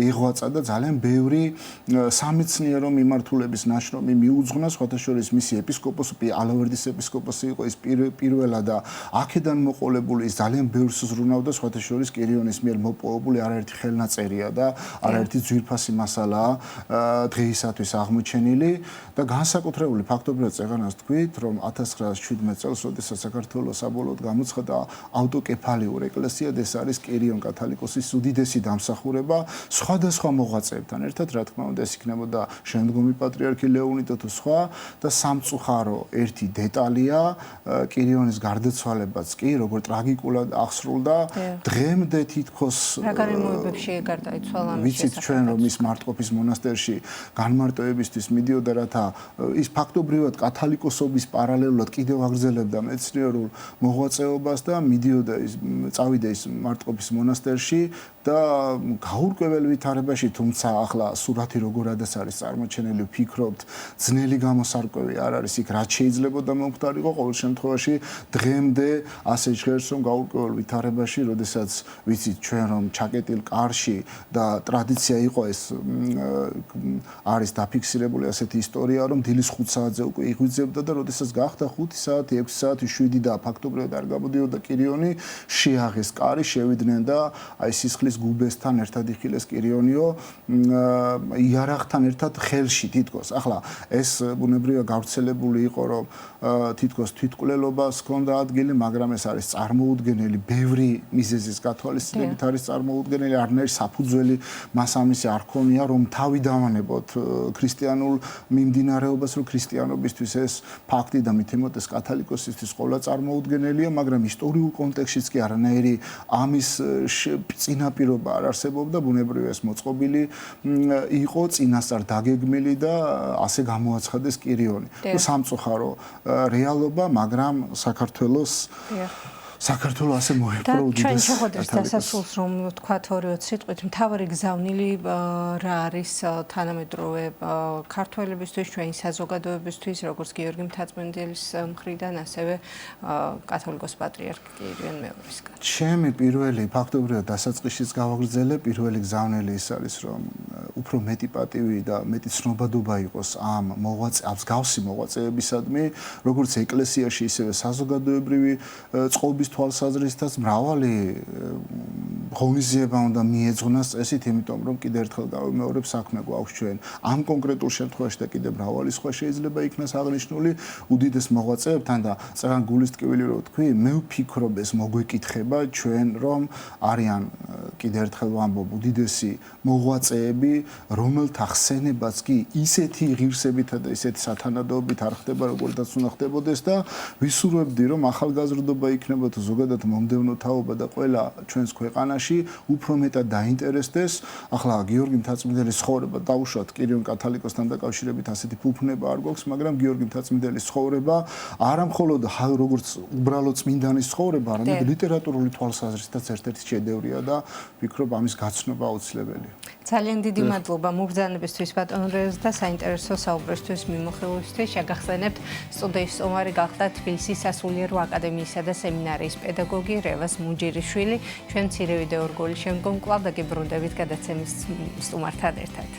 ეღვაწა და ძალიან ბევრი სამეცნიერო მიმართულების ნაშრომი მიუძღვნა სხვათა შორის მისი ეპისკოპოსი ალავერდის ეპისკოპოსი იყო ის პირველად და აქედან მოყოლებული ის ძალიან ბევრს ზრუნავდა სხვათა შორის კირიონის მიერ მოპოვებული არაერთი ხელნაწერია და არაერთი ძვირფასი მასალაა დღეისათვის აღმოჩენილი და განსაკუთრებული ფაქტობრივად წეღანას თქვით რომ 1917 წელს როდესაც საქართველოს საბოლოოდ გამოცხადა ავტოკეფალიურ ეკლესიად ეს არის კირიონ კათალიკოსის უდიდესი დამსახურება სხვადასხვა მოღვაწეებთან ერთად რა თქმა უნდა ეს იქნებოდა შემდგომი პატრიარქი ლეონიდო თუ სხვა და სამწუხარო ერთი დეტალია კირიონის გარდაცვალებაც კი როგორ ტრაგიკულად აღსრულდა დღემდე თითქოს რა გარემოებებში გარდაიცვალა ვიცით ჩვენ რომ ის მარტყოფის მონასტერში განმარტოებისთვის მიდიოდა რათა ის ფაქტობრივად კათალიკოსობის პარალელურად კიდევ აგრძელებდა მეცნიერულ მოღვაწეობას და მიდიოდა ის წავიდა ის მარტყოფის მონასტერში და გაურკვეველ ვითარებაში თუმცა ახლა სურათი როგორადაც არის წარმოჩენილი ვფიქრობთ ძნელი გამოსარკვევი არ არის იქ რაც შეიძლებოდა მომხდარიყო ყოველ შემთხვევაში დღემდე ასე ჟღერს რომ გაურკვეველ ვითარებაში როდესაც ვიცით ჩვენ რომ ჩაკეტილ კარში და ტრადიცია იყო ეს არის დაფიქსირებული ასეთი ისტორია რომ დილის 5 საათზე უკვე იღვიძებდა და როდესაც გახდა 5 საათი 6 საათი 7 და ფაქტობრივად არ გამოდიოდა კირიონი შეაღეს კარი შევიდნენ და აი სისხლის გუბესთან ერთად იხილეს კირიონიო იარაღთან ერთად ხელში თითქოს ახლა ეს ბუნებრივია გავრცელებული იყო რომ თითქოს თვითკვლელობას ჰქონდა ადგილი მაგრამ ეს არის წარმოუდგენელი ბევრი მიზეზის გათვალისწინებით არის წარმოუდგენელი არნაირი საფუძველი მას ამისი არ ქონია რომ თავი დავანებოთ ქრისტიანულ მიმდინარეობას რომ ქრისტიანობისთვის ეს ფაქტი და მითემოთ ეს კათალიკოსისთვის ყოლა წარმოუდგენელია მაგრამ ისტორიულ კონტექსტშიც კი არანაირი ამის წინაპირობა არ არსებობდა ბუნებრივია ეს მოწყობილი იყო წინასწარ დაგეგმილი და ასე გამოაცხადეს კირიონი სამწუხარო რეალობა მაგრამ საქართველოს საქართველოს ასე მოეპყრო უდიდეს ჩვენ შეხვედრის დასასრულს რომ ვთქვათ 2-20 სიტყვით მთავარი გზავნილი რა არის თანამედროვე ქართველებისთვის ჩვენი საზოგადოებისთვის როგორც გიორგი მთაწმიდელის მხრიდან ასევე კათოლიკოს პატრიარქ კირიონ მეორისგან ჩემი პირველი ფაქტობრივად დასაწყისშიც გავაგრძელე პირველი გზავნილი ის არის რომ უფრო მეტი პატივი და მეტი ცნობადობა იყოს ამ მსგავსი მოღვაწეებისადმი როგორც ეკლესიაში ისევე საზოგადოებრივი წყობის თვალსაზრისითაც მრავალი ღონისძიება უნდა მიეძღვნას წესით, იმიტომ რომ კიდევ ერთხელ გავიმეორებ საქმე გვაქვს ჩვენ ამ კონკრეტულ შემთხვევაში და კიდევ მრავალი სხვა შეიძლება იქნას აღნიშნული უდიდეს მოღვაწეებთან და წეგან გულის ტკივილი რო თქვი, მე ვფიქრობ ეს მოგვეკითხება ჩვენ რომ არიან კიდევ ერთხელ ვამბობ უდიდესი მოღვაწეები, რომელთა ხსენებაც კი ისეთი ღირსებითა და ისეთი სათანადოებით არ ხდება, როგორთაც უნდა ხდებოდეს და ვისურვებდი რომ ახალგაზრდობა იქნება თუ ზოგადად მომდევნო თაობა და ყველა ჩვენს ქვეყანაში უფრო მეტად დაინტერესდეს. ახლა გიორგი მთაწმიდელის ცხოვრება დაუშვათ კირიონ კათალიკოსთან დაკავშირებით ასეთი ფუფუნება არ გვაქვს, მაგრამ გიორგი მთაწმიდელის ცხოვრება არა მხოლოდ როგორც უბრალო წმინდანის ცხოვრება, არამედ ლიტერატურული თვალსაზრისითაც ერთ-ერთი შედევრია და ვფიქრობ ამის გაცნობა აუცილებელია. ძალიან დიდი მადლობა მუბრძანებისთვის ბატონ რეზ და საინტერესო საუბრისთვის მიმოხილვისთვის. შეგახსენებთ სტუდიის სტუმარი გახდა თბილისის სასულიერო აკადემიისა და სემინარიის პედაგოგი რევაზ მუნჯირიშვილი. ჩვენ მცირე ვიდეო რგოლის შემდგომ კვლავ დაგიბრუნდებით გადაცემის სტუმართან ერთად.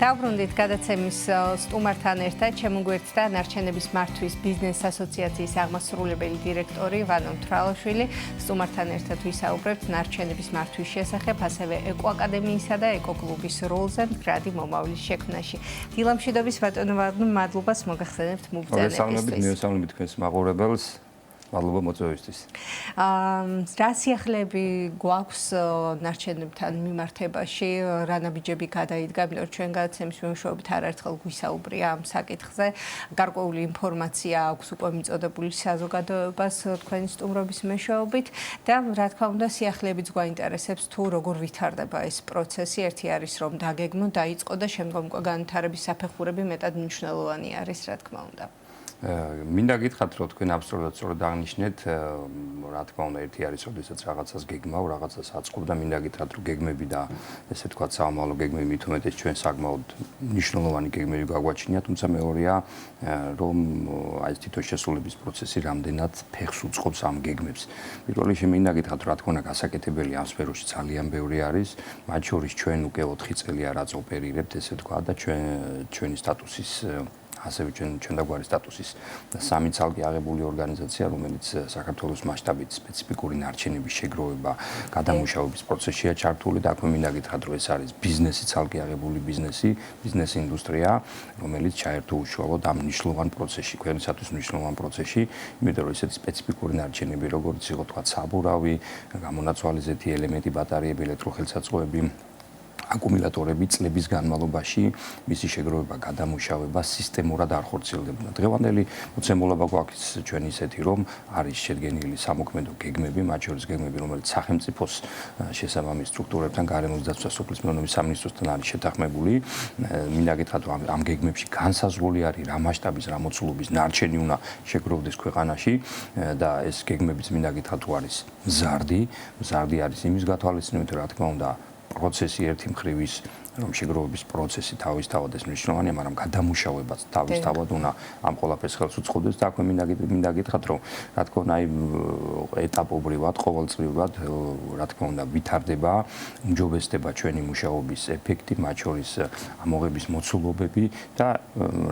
დავბრუნდით გადაცემის სტუმართან ერთად შემოგვერთდა ნარჩენების მართვის ბიზნეს ასოციაციის აღმასრულებელი დირექტორი ვანო მთვრალაშვილი. სტუმართან ერთად ვისაუბრებთ ნარჩენების მართვის შესახებ, ასევე ეკოაკადემიისა და ეკოკლუბის როლზე მდგრადი მომავლის შექმნაში. დილამშვიდობის ბატონო ვანო, მადლობას მოგახსენებთ მობრძანებისთვის. მოგესალმებით თქვენს მაყურებელს. მადლობა მოწვევისთვის. რა სიახლეები გვაქვს ნარჩენებთან მიმართებაში, რა ნაბიჯები გადაიდგა, იმიტომ რომ ჩვენ გადაცემის მეშვეობით არაერთხელ გვისაუბრია ამ საკითხზე. გარკვეული ინფორმაცია აქვს უკვე მიწოდებული საზოგადოებას თქვენი სტუმრობის მეშვეობით და რა თქმა უნდა სიახლეებიც გვაინტერესებს თუ როგორ ვითარდება ეს პროცესი. ერთი არის რომ დაგეგმო, დაიწყო და შემდგომ უკვე განვითარების საფეხურები მეტად მნიშვნელოვანი არის, რა თქმა უნდა. მინდა გითხრათ რომ თქვენ აბსოლუტურად სწორად აღნიშნეთ, რა თქმა უნდა ერთი არის როდესაც რაღაცას გეგმავ, რაღაცას აწყობ და მინდა გითხრათ რომ გეგმები და ესე თქვა საომალო გეგმები მით უმეტეს ჩვენ საკმაოდ მნიშვნელოვანი გეგმები გაგვაჩნია, თუმცა მეორეა რომ აი ეს თვითონ შესრულების პროცესი რამდენად ფეხს უწყობს ამ გეგმებს. პირველ რიგში მინდა გითხრათ რა თქმა უნდა გასაკეთებელი ამ სფეროში ძალიან ბევრი არის, მათ შორის ჩვენ უკვე 4 წელია რაც ოპერირებთ, ესე თქვა და ჩვენი სტატუსის ასევე ჩვენ დაგვარი სტატუსის სამი ცალკე აღებული ორგანიზაცია, რომელიც საქართველოს მასშტაბით სპეციფიკური ნარჩენების შეგროვება, გადამუშავების პროცესშია ჩართული და აქვე მინდა გითხრათ, რომ ეს არის ბიზნესი, ცალკე აღებული ბიზნეს ინდუსტრია, რომელიც ჩაერთო უშუალოდ ამ მნიშვნელოვან პროცესში, ქვეყნისათვის მნიშვნელოვან პროცესში, იმიტომ რომ ესეთი სპეციფიკური ნარჩენები, როგორც იყო თქვა საბურავი, გამონაცვალიზეთი ელემენტი, ბატარეები, ელექტროხელსაწყოები, აკუმულატორები წლების განმავლობაში მისი შეგროვება, გადამუშავება სისტემურად არ ხორციელდებოდა. დღევანდელი მოცემულობა გვაქვს ჩვენ ისეთი, რომ არის შედგენილი სამოქმედო გეგმები, მათ შორის გეგმები, რომელიც სახელმწიფოს შესაბამის სტრუქტურებთან, გარემოს დაცვა სოფლის მეურნეობის სამინისტროსთან არის შეთანხმებული. მინდა გითხრათ, რომ ამ გეგმებში განსაზღვრული არის რა მასშტაბის, რა მოცულობის ნარჩენი უნდა შეგროვდეს ქვეყანაში და ეს გეგმებიც მინდა გითხრათ, რომ არის მზარდი არის იმის გათვალისწინებით, რა თქმა უნდა პროცესი ერთი მხრივ ის რომ შეგროვების პროცესი თავისთავად ეს მნიშვნელოვანია, მაგრამ გადამუშავებაც თავისთავად უნდა ამ ყველაფერს ხელს უწყობდეს და აქვე მინდა გითხრათ, რომ რა თქმა უნდა აი ეტაპობრივად, ყოველწლიურად რა თქმა უნდა ვითარდება, უმჯობესდება ჩვენი მუშაობის ეფექტი, მათ შორის ამოღების მოცულობები და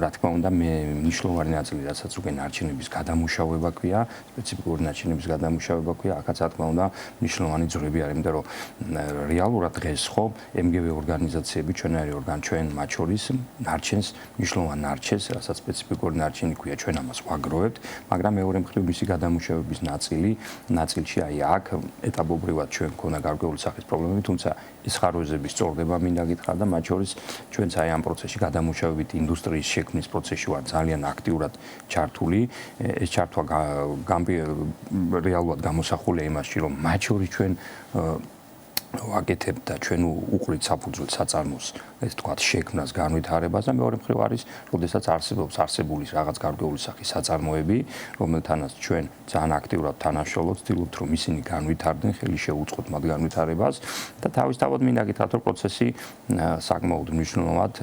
რა თქმა უნდა მე მნიშვნელოვანი ნაწილი, რასაც უკვე ნარჩენების გადამუშავება ქვია, სპეციფიკური ნარჩენების გადამუშავება ქვია, აქაც რა თქმა უნდა მნიშვნელოვანი ძროები არის, იმიტომ რომ რეალურად დღეს ხო MGV ორგანიზაცია ჩვენ მათ შორის ნარჩენს, მნიშვნელოვან ნარჩენს, რასაც სპეციფიკური ნარჩენი ქვია, ჩვენ ამას ვაგროვებთ, მაგრამ მეორე მხრივ მისი გადამუშავების ნაწილში აი აქ ეტაპობრივად ჩვენ გქონდა გარკვეული სახის პრობლემები, თუმცა ეს ხარვეზები სწორდება, მინდა გითხრათ და მათ შორის ჩვენც აი ამ პროცესში გადამუშავებით ინდუსტრიის შექმნის პროცესში ვარ ძალიან აქტიურად ჩართული. ეს ჩართვა რეალურად გამოსახულია იმაში, რომ მათ შორის ჩვენ ვაკეთებთ და ჩვენ უყრით საფუძველს საწარმოს, ეს თქვა შექმნას, განვითარებას და მეორე მხრივ არის, როდესაც არსებობს არსებული რაღაც გარკვეული სახის საწარმოები, რომელთანაც ჩვენ ძალიან აქტიურად თანაშრომლობთ, ვცდილობთ რომ ისინი განვითარდნენ, ხელი შეუწყოთ მათ განვითარებას და თავისთავად მინდა გითხრათ, რომ პროცესი საკმაოდ მნიშვნელოვნად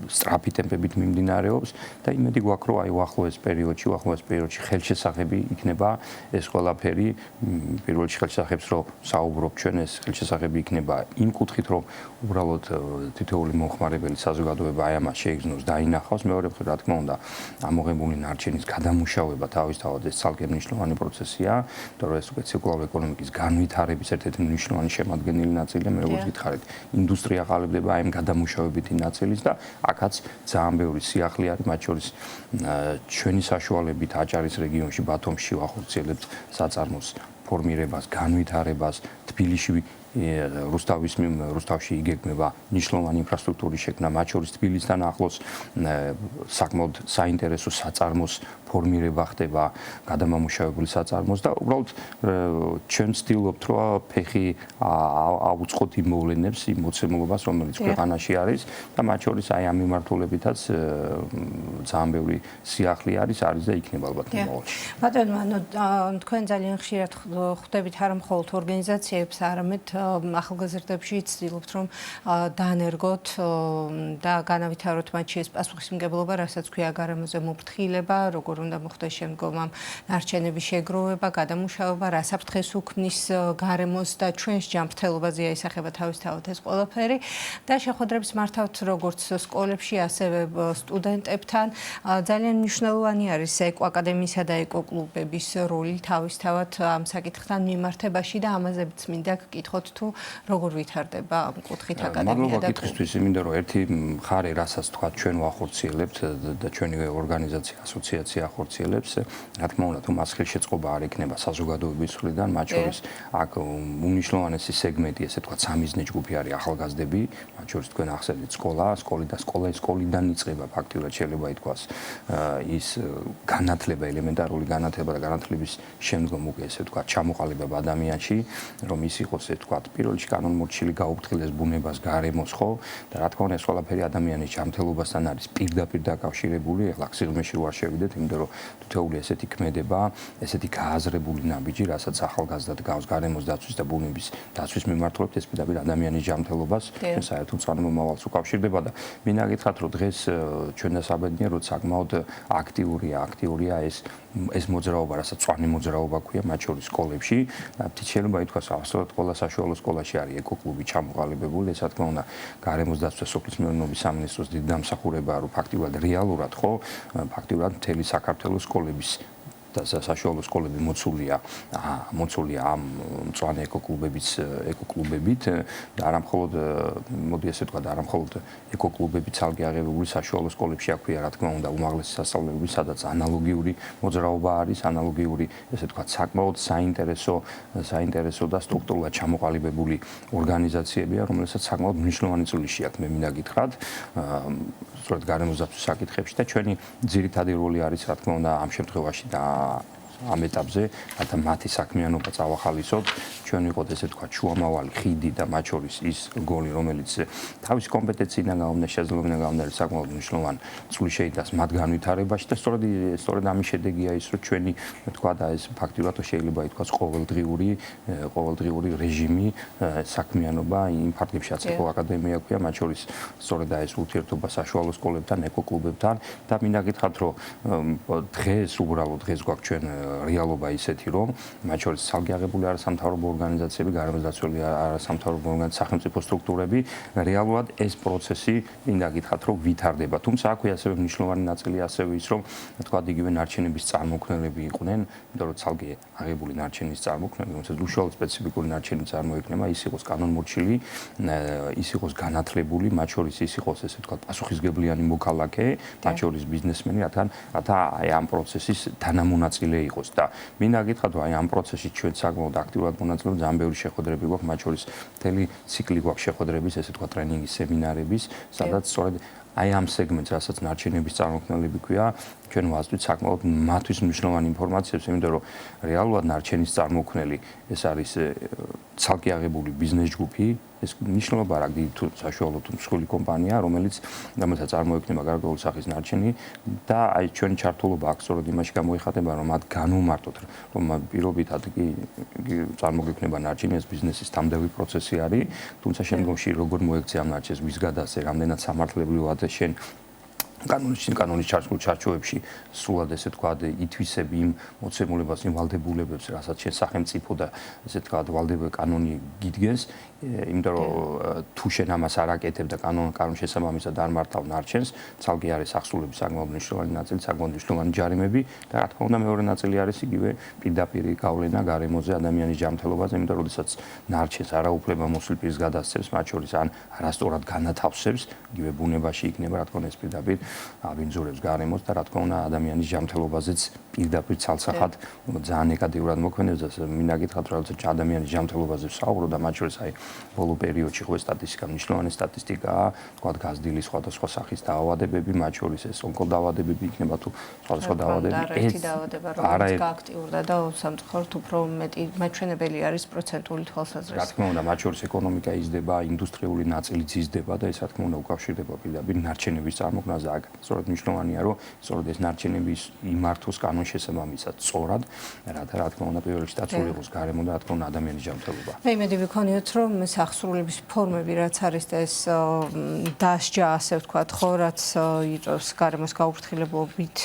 სწრაფი ტემპებით მიმდინარეობს და იმედი გვაქვს, რომ აი უახლოეს პერიოდში ხელშესახები იქნება ეს ყველაფერი, პირველ რიგში ხელშესახებს რომ საუბრობ ჩვენ ეს ხელშესახები იქნება იმ კუთხით, რომ უბრალოდ თითოეული მომხმარებელი საზოგადოება აი ამას შეიგრძნოს, დაინახავს, მეორე მხრივ რა თქმა უნდა ამოღებული ნარჩენის გადამუშავება თავისთავად ეს ცალკე მნიშვნელოვანი პროცესია, იმიტომ რომ ეს უკვე ცირკულარული ეკონომიკის განვითარების ერთ-ერთი მნიშვნელოვანი შემადგენელი ნაწილია, მე როგორც გითხარით, ინდუსტრია ყალიბდება აი ამ გადამუშავებითი ნაწილის და აქაც ძალიან ბევრი სიახლე არის, მათ შორის ჩვენი საშუალებით აჭარის რეგიონში, ბათუმში ვახორციელებთ საწარმოს ფორმირებას, განვითარებას, თბილისში რუსთავში იგეგმება მნიშვნელოვანი ინფრასტრუქტურის შექმნა, მათ შორის თბილისთან ახლოს საკმაოდ საინტერესო საწარმოს ფორმირება ხდება, გადამამუშავებელი საწარმოს და უბრალოდ ჩვენ ვცდილობთ, რომ ფეხი აუწყოთ იმ მოვლენებს, იმ მოცემულობას, რომელიც ქვეყანაში არის და მათ შორის აი ამ მიმართულებითაც ძალიან ბევრი სიახლე არის და იქნება ალბათ მომავალში. ბატონო, თქვენ ძალიან ხშირად ხვდებით არა მხოლოდ ორგანიზაციებს, არამედ ახალგაზრდებში ცდილობთ რომ დაანერგოთ და განავითაროთ მათში ეს პასუხისმგებლობა, რასაც ქვია გარემოზე მოფრთხილება, როგორ უნდა მოხდეს შემდგომ ამ ნარჩენების შეგროვება, გადამუშავება, რა საფრთხეს უქმნის გარემოს და ჩვენს ჯანმრთელობაზე აისახება თავისთავად ეს ყველაფერი და შეხვედრებს მართავთ როგორც სკოლებში, ასევე სტუდენტებთან. ძალიან მნიშვნელოვანი არის ეკოაკადემიისა და ეკოკლუბების როლი თავისთავად ამ საკითხთან მიმართებაში და ამაზეც მინდა გკითხოთ თუ როგორ ვითარდება ამ კუთხით აკადემია და მადლობა კითხვისთვის, იმიტომ რომ ერთი მხარე, რასაც თქვა ჩვენ ვახორციელებთ და ჩვენი ორგანიზაცია, ასოციაცია ახორციელებს, რა თქმა უნდა, თუ მას ხელშეწყობა არ ექნება საზოგადოების მხრიდან, მათ შორის აქ უნიშნულოვანესი სეგმენტი, ესე თქვა, სამიზნე ჯგუფი არის ახალგაზრდები, მათ შორის თქვენ ახსენეთ სკოლიდან იწყება ფაქტიურად შეიძლება ითქვას ის განათლება, ელემენტარული განათლება და განათლების შემდგომ უკვე ესე თქვა ჩამოყალიბება ადამიანში, რომ ის იყოს ესე თქვა პირველ რიგში კანონმორჩილი გაუფრთხილდეს ბუნებას, გარემოს, ხო? და რა თქმა უნდა ეს ყველაფერი ადამიანის ჯანმრთელობასთან არის პირდაპირ დაკავშირებული. ეხლა სიღრმეში რო არ შევიდეთ, იმიტომ რომ თითოეული ესეთი ქმედება, ესეთი გააზრებული ნაბიჯი, რასაც ახალგაზრდად გავს გარემოს დაცვის და ბუნების დაცვის მიმართულებით, ეს პირდაპირ ადამიანის ჯანმრთელობას, საერთო წყარო მომავალს უკავშირდება და მინდა გითხრათ, რომ დღეს ჩვენ დასაბედნია, რომ საკმაოდ აქტიურია ეს მოძრაობა, რასაც წვანი მოძრაობა ქვია, მათ შორის სკოლებში. შეიძლება ითქვას, absolut ყველა საშუალო სკოლაში არის ეკოკლუბი ჩამოყალიბებული, ეს რა თქმა უნდა, გარემოს დაცვა სოფლის მეურნეობის სამინისტროს დიდი დამსახურებაა, რომ ფაქტიურად რეალურად, ხო, ფაქტიურად მთელი საქართველოს სკოლების და საშუალო სკოლები მოცულია ამ მწვანე ეკოკლუბებით და არა მხოლოდ მოდი ესე ვთქვა, არა მხოლოდ ეკოკლუბები ცალკე აღებებული საშუალო სკოლებში აქვია, რა თქმა უნდა, უმაღლესი სასწავლებლები, სადაც ანალოგიური მოძრაობა არის, ანალოგიური ესე ვთქვა, საკმაოდ საინტერესო და სტრუქტურულად ჩამოყალიბებული ორგანიზაციებია, რომელსაც საკმაოდ მნიშვნელოვანი წვლილი აქვს, მე მინდა გითხრათ, სწორედ გარემოს დაცვის საკითხებში და ჩვენი ძირითადი როლი არის, რა თქმა უნდა, ამ შემთხვევაში და ამ ეტაპზე, რათა მათი საქმიანობა წავახალისოთ, ჩვენ ვიყოთ ესე ვთქვა, შუამავალი ხიდი და მათ შორის ის გოლი, რომელიც თავის კომპეტენციიდან გამომდინარე, შესაძლებლობიდან გამომდინარე საკმაოდ მნიშვნელოვანი წვლილი შეიტანს მათ განვითარებაში და სწორედ ამის შედეგია ის, რომ ჩვენი ვთქვა და ეს ფაქტიურად შეიძლება ითქვას ყოველდღიური რეჟიმი საქმიანობა იმ ფაქტებში, რაც ეკოაკადემია ქვია, მათ შორის სწორედ ეს ურთიერთობა საშუალო სკოლებთან, ეკოკლუბებთან და მინდა გითხრათ, რომ დღეს გვაქვს ჩვენ რეალობა ისეთი, რომ მათ შორის ცალკე აღებული არასამთავრობო ორგანიზაციები, გარემოს დაცველი არასამთავრობო ორგანიზაციები, სახელმწიფო სტრუქტურები, რეალურად ეს პროცესი მინდა გითხრათ, რომ ვითარდება. თუმცა აქვე ასევე მნიშვნელოვანი ნაწილი ასევე ის, რომ თქვათ იგივე ნარჩენების წარმოქმნელები იყვნენ, იმიტომ რომ ცალკე აღებული ნარჩენის წარმოქმნელი, რომელსაც უშუალოდ სპეციფიკური ნარჩენი წარმოიქმნება, ის იყოს კანონმორჩილი, ის იყოს განათლებული, მათ შორის ის იყოს ესე ვთქვათ, პასუხისმგებლიანი მოქალაქე, მათ შორის ბიზნესმენი, რათა აი ამ პროცესის თანამონაწილე იყოს და მინდა გითხრათ, რომ აი ამ პროცესში ჩვენ საკმაოდ აქტიურად მონაწილეობთ, ძალიან ბევრი შეხვედრები გვაქვს, მათ შორის მთელი ციკლი გვაქვს შეხვედრების, ესე ვთქვათ, ტრენინგის, სემინარების, სადაც სწორედ აი ამ სეგმენტს, რასაც ნარჩენების წარმოქმნელები ქვია, ჩვენ ვასწვით საკმაოდ მათთვის მნიშვნელოვანი ინფორმაციებს, იმიტომ რომ რეალურად ნარჩენის წარმოქმნელი ეს არის ცალკე აღებული ბიზნეს ჯგუფი, ეს მნიშვნელობა რა დიდი თუ საშუალო თუ მსხვილი კომპანია, რომელსაც წარმოიქმნება გარკვეული სახის ნარჩენი და აი ჩვენი ჩართულობა აქ სწორედ იმაში გამოიხატება, რომ მათ განვმარტოთ, რომ პირობითად კი წარმოგვიქმნება ნარჩენი, ეს ბიზნესის თამდევი პროცესი არის, თუმცა შემდგომში როგორ მოექცე ამ ნარჩენს, ვის გადასცე, რამდენად სამართლებრივად შენ კანონის ჩარჩოებში სულად ესე თქვა ითვისები იმ მოცემულებას, იმ ვალდებულებებს, რასაც შენ სახელმწიფო და ესე თქვა ვალდებულება კანონი გიდგენს, იმიტომ რომ თუ შენ ამას არ აკეთებ და კანონ შესაბამისად არ მართავ ნარჩენს, ცალკე არის ახსულების საკმაოდ მნიშვნელოვანი ნაწილი, საკმაოდ მნიშვნელოვანი ჯარიმები და რა თქმა უნდა მეორე ნაწილი არის იგივე პირდაპირი გავლენა გარემოზე, ადამიანის ჯანმრთელობაზე, იმიტომ რომ როდესაც ნარჩენს არაუფლება მოსულ პირს გადასცემს, მათ შორის ან არასწორად განათავსებს, იგივე ბუნებაში იქნება, რა თქმა უნდა ეს პირდაპირ აბინძურებს გარემოს და რა თქმა უნდა ადამიანის ჯანმრთელობაზეც პირდაპირ ცალსახად ძალიან ნეგატიურად მოქმედებს და მინდა გითხრათ, რომ როდესაც ადამიანის ჯანმრთელობაზე ვსაუბრობ და მათ შორის აი ბოლო პერიოდში ხო სტატისტიკა, მნიშვნელოვანი სტატისტიკაა, თქვა გაზრდილი სხვადასხვა სახის დაავადებები, მათ შორის ეს ონკოდაავადებები იქნება თუ სხვადასხვა დაავადებები. ეს დაავადება რომელიც გააქტიურდა და სამწუხაროდ უფრო მეტი მაჩვენებელი არის პროცენტული თვალსაზრისით. რა თქმა უნდა, მათ შორის ეკონომიკა იზრდება, ინდუსტრიული ნაწილიც იზრდება და ეს რა თქმა უნდა უკავშირდება პირდაპირ ნარჩენების წარმოქმნას და აქ სწორედ მნიშვნელოვანია, რომ სწორედ ეს ნარჩენები იმართოს კანონშესაბამისად, სწორად, რათა რა თქმა უნდა პირველ რიგში დაცული იყოს გარემო და რა თქმა უნდა ადამიანის ჯანმრთელობა. მე იმედი ვიქონიოთ, რომ სახსრულების ფორმები რაც არის და ეს დასჯა, ასე ვთქვათ, ხო, რაც იწვევს გარემოს გაუფრთხილებლობით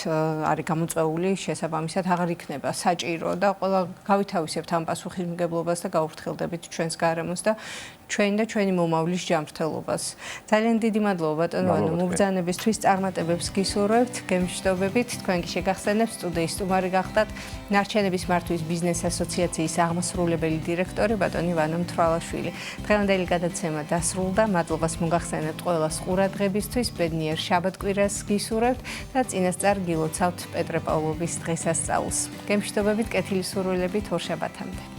არის გამოწვეული, შესაბამისად აღარ იქნება საჭირო და ყველა გავითავისებთ ამ პასუხისმგებლობას და გაუფრთხილდებით ჩვენს გარემოს და ჩვენი და ჩვენი მომავლის ჯანმრთელობას. ძალიან დიდი მადლობა ბატონო ვანო მობრძანებისთვის, წარმატებებს გისურვებთ, გემშვიდობებით. თქვენ კი შეგახსენებთ სტუდიის სტუმარი გახდათ ნარჩენების მართვის ბიზნეს ასოციაციის აღმასრულებელი დირექტორი ბატონი ვანო მთვრალაშვილი. დღევანდელი გადაცემა დასრულდა. მადლობას მოგახსენებთ ყველას ყურადღებისთვის. ბედნიერ შაბათ-კვირას გისურვებთ და წინასწარ გილოცავთ პეტრე პავლოვის დღესასწაულს. გემშვიდობებით, კეთილი სურვილებით ორ შაბათამდე.